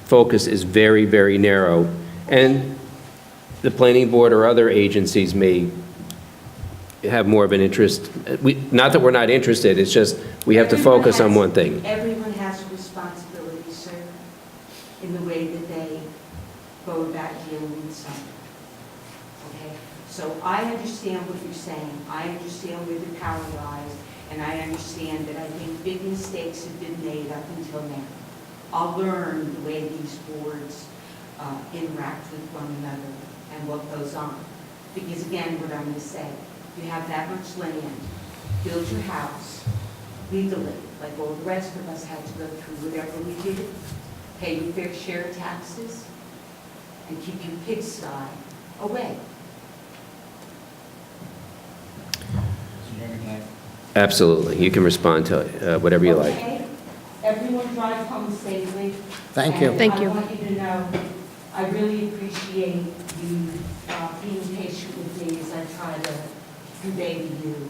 focus is very, very narrow, and the planning board or other agencies may have more of an interest. Not that we're not interested, it's just, we have to focus on one thing. Everyone has a responsibility, sir, in the way that they go about dealing with something. Okay? So I understand what you're saying. I understand where the power lies, and I understand that I think big mistakes have been made up until now. I'll learn the way these boards interact with one another and what goes on. Because again, what I'm going to say, you have that much land, build your house legally, like all the rest of us had to go through whatever we did, pay your fair share of taxes, and keep your pigsty away. Absolutely, you can respond to whatever you like. Okay? Everyone drive home safely. Thank you. And Thank you. I want you to know, I really appreciate you being patient with me as I try to convey to you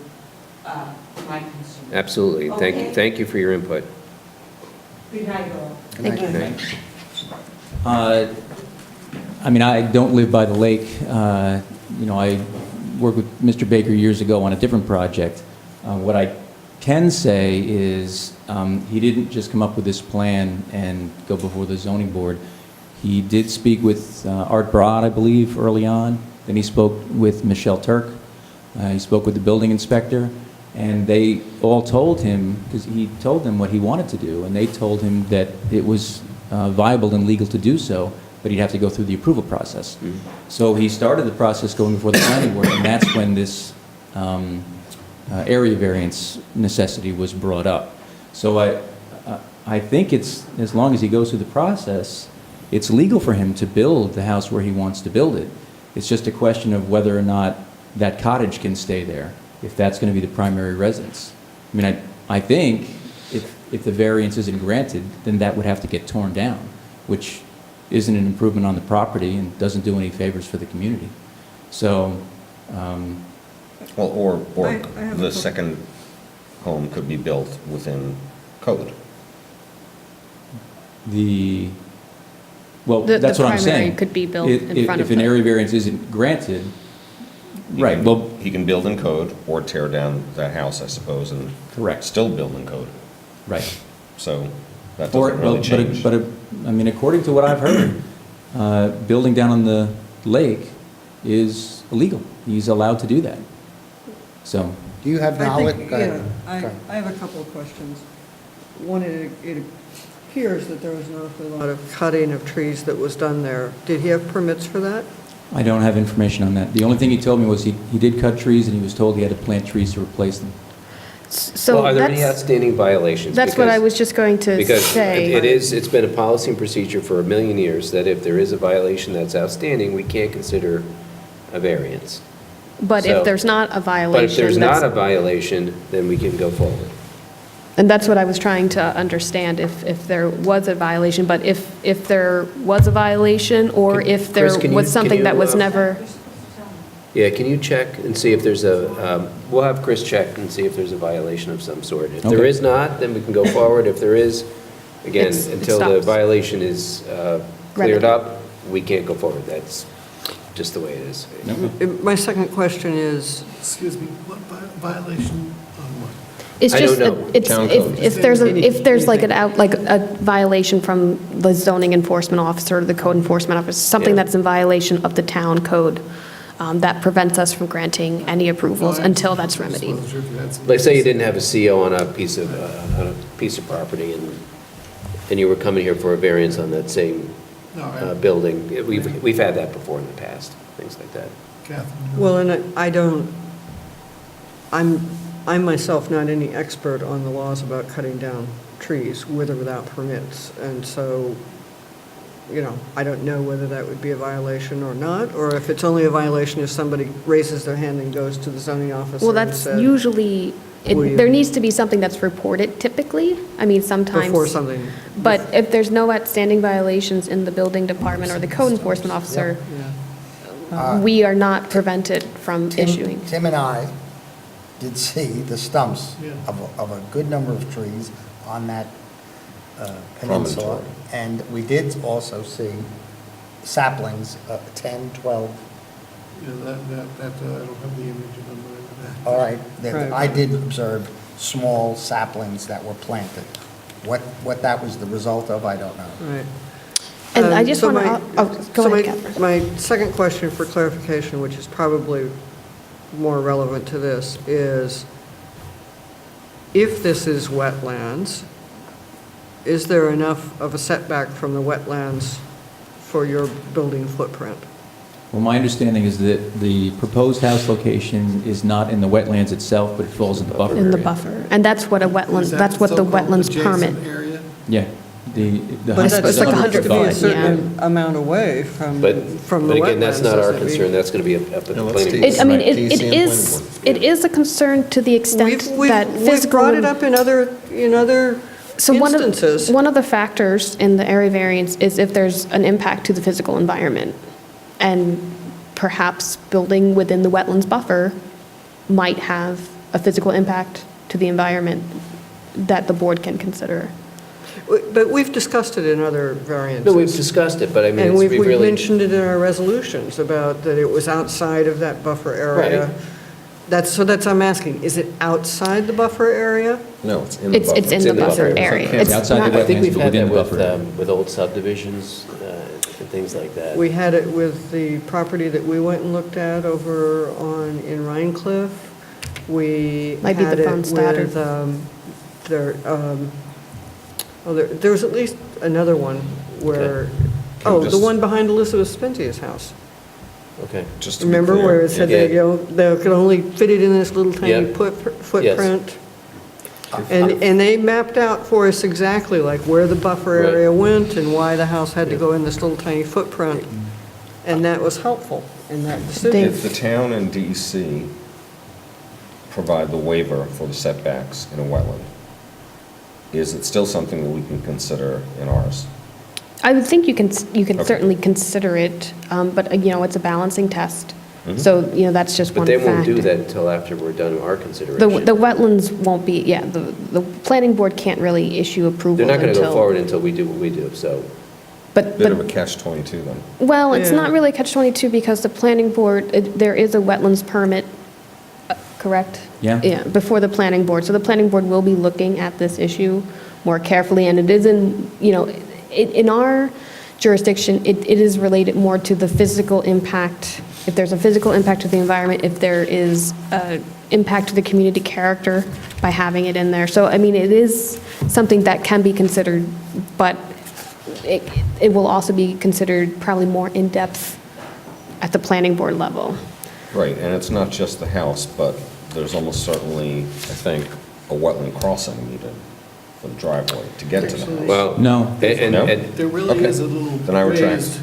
my concern. Absolutely, Okay. thank you for your input. Good night, all. Thank you. Okay. I mean, I don't live by the lake. You know, I worked with Mr. Baker years ago on a different project. What I can say is he didn't just come up with this plan and go before the zoning board. He did speak with Art Broad, I believe, early on. Then he spoke with Michelle Turk. He spoke with the building inspector. And they all told him, because he told them what he wanted to do, and they told him that it was viable and legal to do so, but he'd have to go through the approval process. So he started the process going before the planning board, and that's when this area variance necessity was brought up. So I think it's, as long as he goes through the process, it's legal for him to build the house where he wants to build it. It's just a question of whether or not that cottage can stay there, if that's going to be the primary residence. I mean, I think if the variance isn't granted, then that would have to get torn down, which isn't an improvement on the property and doesn't do any favors for the community. So, Well, or I have a the que- second home could be built within code. well, The that's what I'm saying. primary could be built in front of If an the- area variance isn't granted, He right, can- well, He can build in code or tear down that house, I suppose, and correct, still build in code. right. So that Or, doesn't well, really change. I mean, according to what I've heard, building down on the lake is illegal. He's allowed to do that. So, Do you have I knowledge? think, Go ahead. yeah, I have a couple of questions. One, it appears that there was an awful lot of cutting of trees that was done there. Did he have permits for that? I don't have information on that. The only thing he told me was he did cut trees, and he was told he had to plant trees to replace them. So Well, are there any that's, outstanding violations? that's what I Because- was just going to Because say. it's been a policy and procedure for a million years that if there is a violation that's outstanding, we can't consider a variance. But so- if there's not a violation, But if there's not a that's, violation, then we can go forward. and that's what I was trying to understand, if there was a violation, but if there was a violation, or Can- if there Chris, can was you- something can that you, was never, Yeah, can you check and see if there's we'll have Chris check and see if there's a violation of some sort. If there Okay. is not, then we can go forward. If there is, again, It until the stops. violation is cleared Remedy. up, we can't go forward. That's just the way it is. My second question is, Excuse me, what violation on what? it's I just, don't know. it's, Town if code. if there's, if there's like like a violation from the zoning enforcement officer or the code enforcement officer, something Yeah. that's in violation of the town code, that prevents us from granting any approvals until that's remedied. Wasn't sure if you had some- Like, say you didn't have a CO on a piece of property, and you were coming here for a variance on that same No, I- building. We've had that before in the past, things like that. Catherine. well, and I don't, I'm myself not any expert on the laws about cutting down trees with or without permits, and so, you know, I don't know whether that would be a violation or not, or if it's only a violation if somebody raises their hand and goes to the zoning officer Well, and that's said, usually, Will you- there needs to be something that's reported typically. I mean, sometimes. before something. But if there's no outstanding violations in the building department or the code enforcement officer, Yeah. we are not prevented from issuing. Tim and I did see the stumps Yeah. of a good number of trees on that peninsula. Promontory. And we did also see saplings, 10, 12, Yeah, I don't have the image of them. all right, that Right. I did observe small saplings that were planted. What that was the result of, I don't know. Right. And I just So want to, my- go so ahead, my- Catherine. My second question for clarification, which is probably more relevant to this, is if this is wetlands, is there enough of a setback from the wetlands for your building footprint? Well, my understanding is that the proposed house location is not in the wetlands itself, but it falls in the buffer area. In the buffer. And that's what a wetland, Is that that's what the so-called wetlands adjacent permit. area? Yeah, the But height that's it's like of the 100 to be a foot, certain amount away from the But wetlands. again, that's not our doesn't mean- concern. That's going to be up to the No, planning that's board. I mean, Right, it TC and is, planning it is a concern to the extent that We've physical. brought it up in other So instances. one of the factors in the area variance is if there's an impact to the physical environment. And perhaps building within the wetlands buffer might have a physical impact to the environment that the board can consider. But we've discussed it in other variances. No, we've discussed it, but I mean, And it's we've really. mentioned it in our resolutions about that it was outside of that buffer area. Right. So that's, I'm asking, is it outside the buffer area? No, it's in the buffer. It's in the buffer area. It's outside the I think wetlands, we've but had within that the buffer. with old subdivisions and things like that. We had it with the property that we went and looked at over in Rhine Cliff. We Might be the had it Von Stoddard. with, there was at least another one where, Okay, the just- one behind Elizabeth Spentia's house. Okay. Just to be Remember clear, where it said Yeah. they could only fit it in this little tiny Yeah. footprint? And they mapped out for us exactly like where the buffer Right. area went and why the house had to go in this little tiny footprint. And that was helpful in that decision. If the town and DEC provide the waiver for the setbacks in a wetland, is it still something that we can consider in ours? I would think you can Okay. certainly consider it, but, it's a balancing test. So, that's just But one they fact. won't do that until after we're done our The consideration. wetlands won't be, the planning board can't really issue approval They're until. not going to go forward until we do what we do, so. But, Bit of a catch-22 then. well, it's Yeah. not really a catch-22 because the planning board, there is a wetlands permit, correct? Yeah. Yeah, before the planning board. So the planning board will be looking at this issue more carefully, and it is in our jurisdiction, it is related more to the physical impact. If there's a physical impact to the environment, if there is an impact to the community character by having it in there. So, it is something that can be considered, but it will also be considered probably more in-depth at the planning board level. Right, and it's not just the house, but there's almost certainly, I think, a wetland crossing needed for the driveway to get to the house. Well. No. No? There really Okay. is a little Then I retract. raised,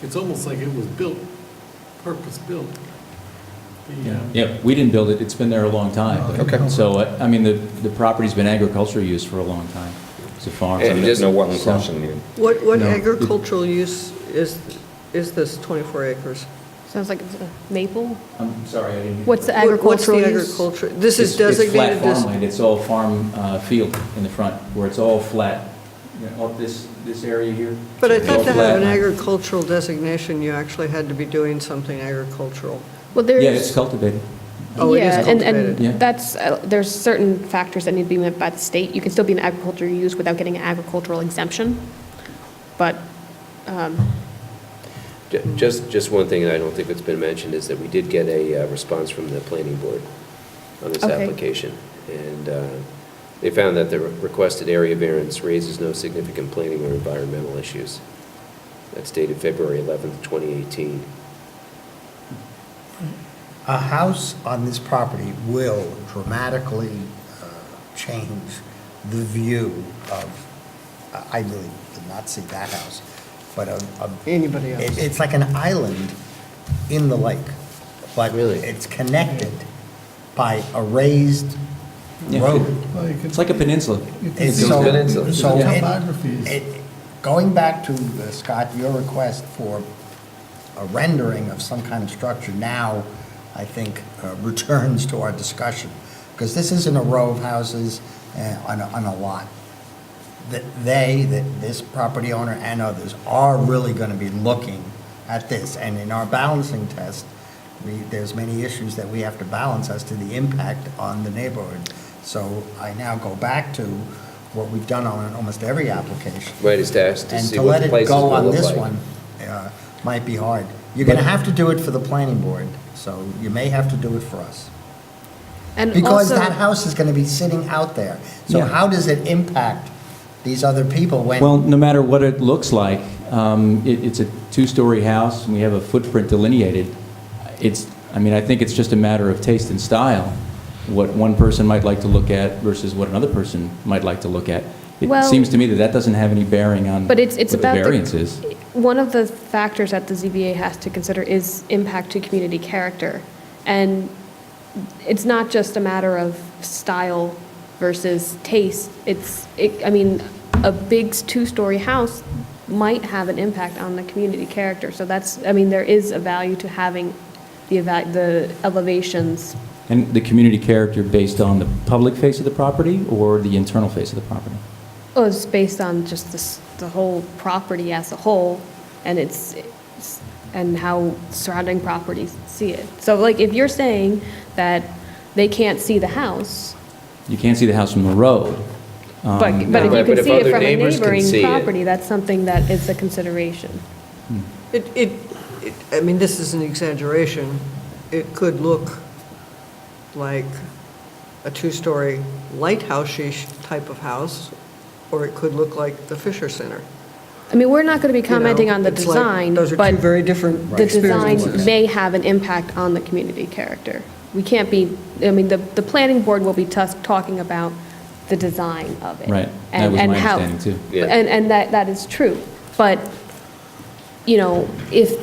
it's almost like it was built, purpose-built. Yeah, we didn't build it, it's been there a long time. Okay. So, the property's been agricultural use for a long time. It's a farm. And There's no wetland So- crossing needed. What No. agricultural use is this 24 acres? Sounds like it's a maple? I'm sorry, I didn't. What's the What's the agricultural use? agriculture? This is It's designated flat as, farmland, it's all farm field in the front, where it's all flat. Up this area here. but I it's all thought to have an flat. agricultural designation, you actually had to be doing something agricultural. Well, there's. Yeah, it's cultivated. Oh, it is Yeah, cultivated. Yeah. and that's, there's certain factors that need to be met by the state. You can still be an agricultural use without getting an agricultural exemption, but, Just one thing that I don't think that's been mentioned is that we did get a response from the planning board on this Okay. application. And they found that the requested area variance raises no significant planning or environmental issues. That's dated February 11th, 2018. A house on this property will dramatically change the view of, I really did not see that house, but Anybody else? it's like an island in the lake, but Really? it's connected by a raised Yeah. road. Well, you could- It's like a peninsula. you could It's see so- peninsula. so the it- topography is- Going back to, Scott, your request for a rendering of some kind of structure now, I think, returns to our discussion, because this isn't a row of houses on a lot. That this property owner and others are really going to be looking at this, and in our balancing test, there's many issues that we have to balance as to the impact on the neighborhood. So I now go back to what we've done on almost every application. Right, is to ask to And see to what let the it places go will on look this like. one might be hard. You're going to have to do it for the planning board, so you may have to do it for us. and Because also, that house is going to be sitting out there. So Yeah. how does it impact these other people when? Well, no matter what it looks like, it's a two-story house, and we have a footprint delineated. I think it's just a matter of taste and style, what one person might like to look at versus what another person might like to look at. It Well- seems to me that that doesn't have any bearing on but it's what the about variance is. one of the factors that the ZBA has to consider is impact to community character. And it's not just a matter of style versus taste. A big two-story house might have an impact on the community character. So there is a value to having the elevations. And the community character based on the public face of the property or the internal face of the property? Oh, it's based on just the whole property as a whole, and and how surrounding properties see it. So like, if you're saying that they can't see the house, You can't see the house from the road. but if you Right, but can if see it other from a neighbors can neighboring see it- property, that's something that is a consideration. This is an exaggeration. It could look like a two-story lighthouse-ish type of house, or it could look like the Fisher Center. We're not going to be You know, commenting on the it's like- design, Those are two but very different the design experiences. may have an impact on the community character. We can't be, the planning board will be talking about the design of it. Right. That was and my how- understanding, too. Yeah. And that is true. But, you know, if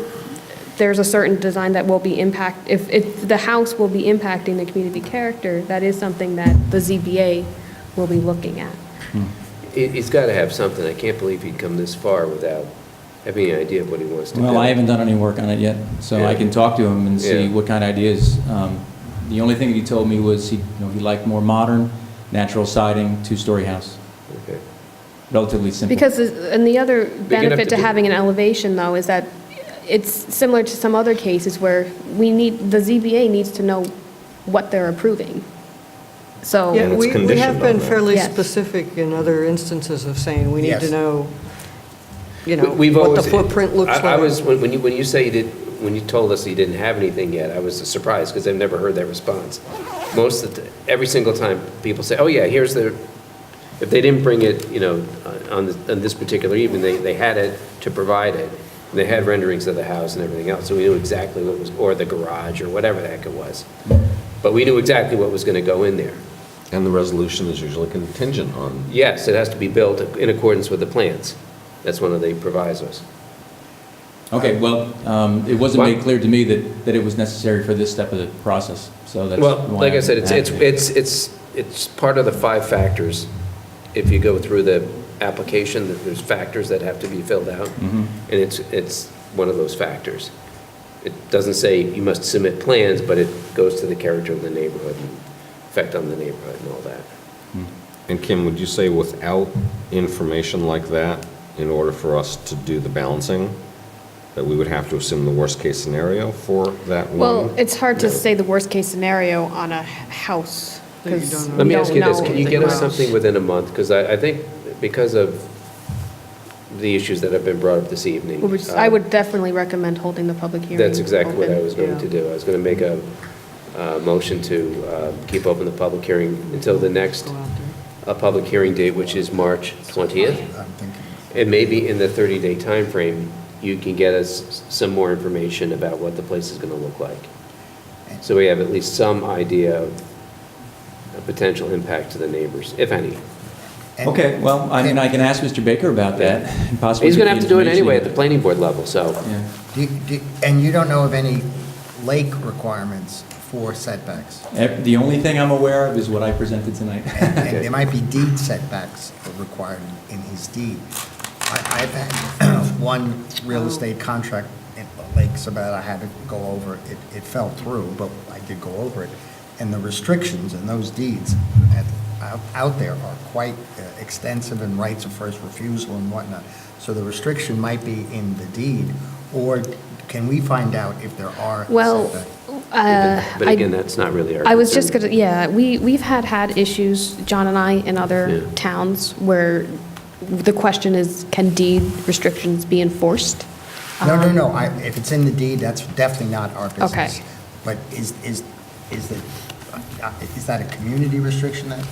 there's a certain design that will be if the house will be impacting the community character, that is something that the ZBA will be looking at. He's got to have something. I can't believe he'd come this far without having any idea of what he wants to do. Well, I haven't done any work on it yet, so I Yeah. can talk to him and see Yeah. what kind of ideas. The only thing that he told me was he liked more modern, natural siding, two-story house, Okay. relatively simple. Because, and the other enough benefit to to be- having an elevation, though, is that it's similar to some other cases where the ZBA needs to know what they're approving. So. Yeah, And it's we have conditioned been on that. fairly Yes. specific in other instances of saying we need Yes. to know, We've what the always- footprint looks like. I was, when you say when you told us you didn't have anything yet, I was surprised, because I've never heard that response. Every single time, people say, oh, yeah, here's if they didn't bring it, on this particular evening, they had it to provide it. And they had renderings of the house and everything else, so we knew exactly what was, or the garage, or whatever the heck it was. But we knew exactly what was going to go in there. And the resolution is usually contingent on, Yes, it has to be built in accordance with the plans. That's one of the provisos. Okay, well, it wasn't What? made clear to me that it was necessary for this step of the process, so that's. Well, why like I said, asked. it's part of the 5 factors. If you go through the application, there's factors that have to be filled out, Mhm. and it's one of those factors. It doesn't say you must submit plans, but it goes to the character of the neighborhood and effect on the neighborhood and all that. and Kim, would you say without information like that, in order for us to do the balancing, that we would have to assume the worst-case scenario for that one? Well, it's hard to No. say the worst-case scenario on a house, That you because don't know. Let me ask you this, know can you the get us house. something within a month? Because I think because of the issues that have been brought up this evening. I would definitely recommend holding the public hearing. That's exactly what I open. was going to do. I was going to make a motion to keep open the public hearing until the next Go out there. public hearing date, which is March 20th. I'm thinking. And maybe in the 30-day timeframe, you can get us some more information about what the place is going to look like. So we have at least some idea of a potential impact to the neighbors, if any. And- Okay, well, I mean, I can ask Mr. Baker about that, and possibly. He's going to get have the to do it information anyway he- at the planning board level, so. Yeah. And you don't know of any lake requirements for setbacks? The only thing I'm aware of is what I presented tonight. And there might be deed setbacks required in his deed. I've had one real estate contract in the lakes about, I had to go over, it fell through, but I did go over it. And the restrictions in those deeds out there are quite extensive, and rights of first refusal and whatnot. So the restriction might be in the deed, or can we find out if there are Well, setbacks? But again, that's not really our I was just concern. gonna, yeah, we've had issues, John and I, in other Yeah. towns where the question is, can deed restrictions be enforced? No, if it's in the deed, that's definitely not our business. Okay. But is that a community restriction that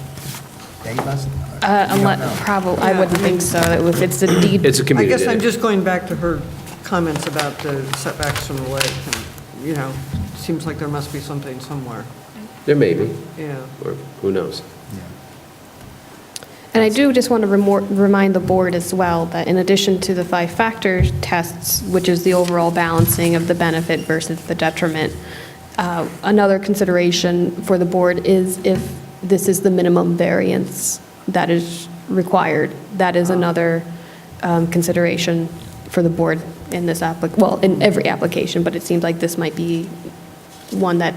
they must? You don't Unless, know. probably, I Yeah, wouldn't I think so, if it's a deed. It's a I community. guess I'm just going back to her comments about the setbacks from the lake, and, seems like there must be something somewhere, There may be, yeah. or who knows? Yeah. And I do just want to remind the board as well that in addition to the 5-factor tests, which is the overall balancing of the benefit versus the detriment, another consideration for the board is if this is the minimum variance that is required. That is another consideration for the board in this in every application, but it seems like this might be one that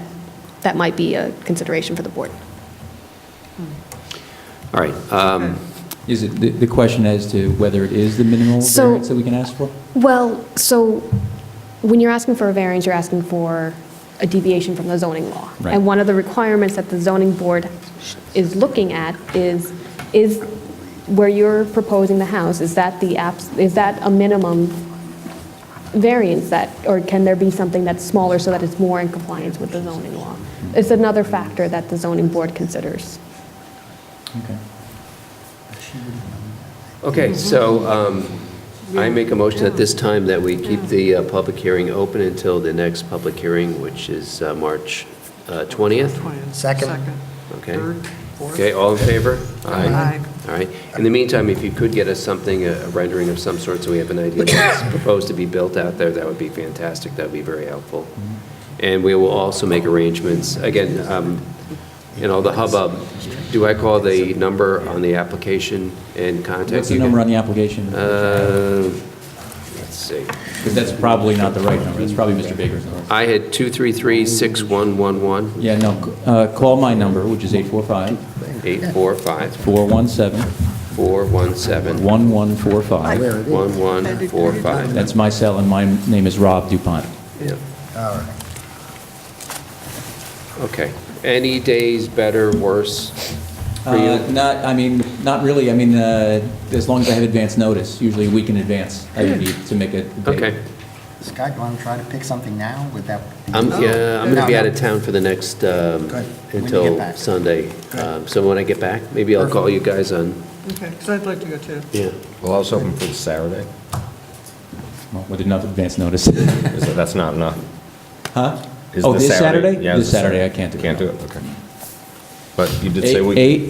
might be a consideration for the board. All right. Is it the question as to whether it is the minimal So- variance that we can ask for? Well, so when you're asking for a variance, you're asking for a deviation from the zoning law. Right. And one of the requirements that the zoning board is looking at is where you're proposing the house, is that a minimum variance or can there be something that's smaller so that it's more in compliance with the zoning law? It's another factor that the zoning board considers. Okay. Okay, so I make a motion at this time that we keep the public hearing open until the next public hearing, which is March 20th. 20th. Second. Okay. Third. Okay, all in favor? Aye. All right. In the meantime, if you could get us something, a rendering of some sort, so we have an idea what's proposed to be built out there, that would be fantastic. That would be very helpful. And we will also make arrangements, again, the hubbub, do I call the number on the application and contact you? What's the number on the application? Let's see. Because that's probably not the right number. That's probably Mr. Baker's number. I had 233-6111, Yeah, no, call my number, which is 845 845 417 417 1145. 1145. That's my cell, and my name is Rob DuPont. Yeah. All right. Okay. Any days better, worse for you? Not really. As long as I have advance notice, usually a week in advance, I would need to make a date. Okay. Scott, you want to try to pick something now? Would that be? I'm going to be out of town for the next, When you get until back. Sunday. So when I get back, maybe I'll call you guys on, Okay, because I'd like to go too. yeah. Well, I was hoping for Saturday. Well, with enough advance notice. That's not enough. Huh? Is Oh, this this Saturday? Yeah, This Saturday, I can't do it. Can't do it, okay. But you did say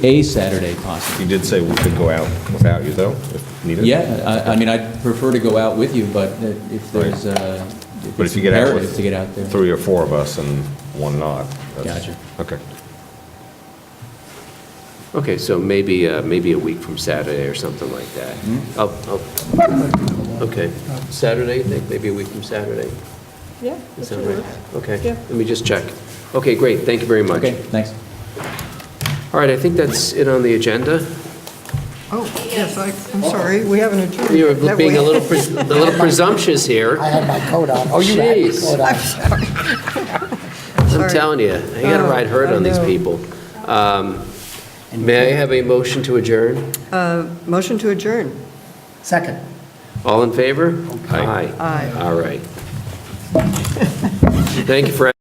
A Saturday, possibly. you did say we could go out without you, though, if needed? Yeah, I'd prefer to go out with you, but if there's, But if you get out imperative with to get out there. 3 or 4 of us and one not. that's- Gotcha. Okay. Okay, so maybe a week from Saturday or something like that. Okay. Saturday, you think? Maybe a week from Saturday? Yeah. Is that right? Okay. Yeah. Let me just check. Okay, great. Thank you very much. Okay, thanks. All right, I think that's it on the agenda. Oh, yes, I'm sorry, we haven't adjourned. You're Have being we? a little presumptuous here. I had my coat on. Oh, you had your Jeez. coat on. I'm Sorry. telling you, I got to ride herd I on these know. people. May I have a motion to adjourn? Motion to adjourn. Second. All in favor? Aye. Aye. All right. Thank you for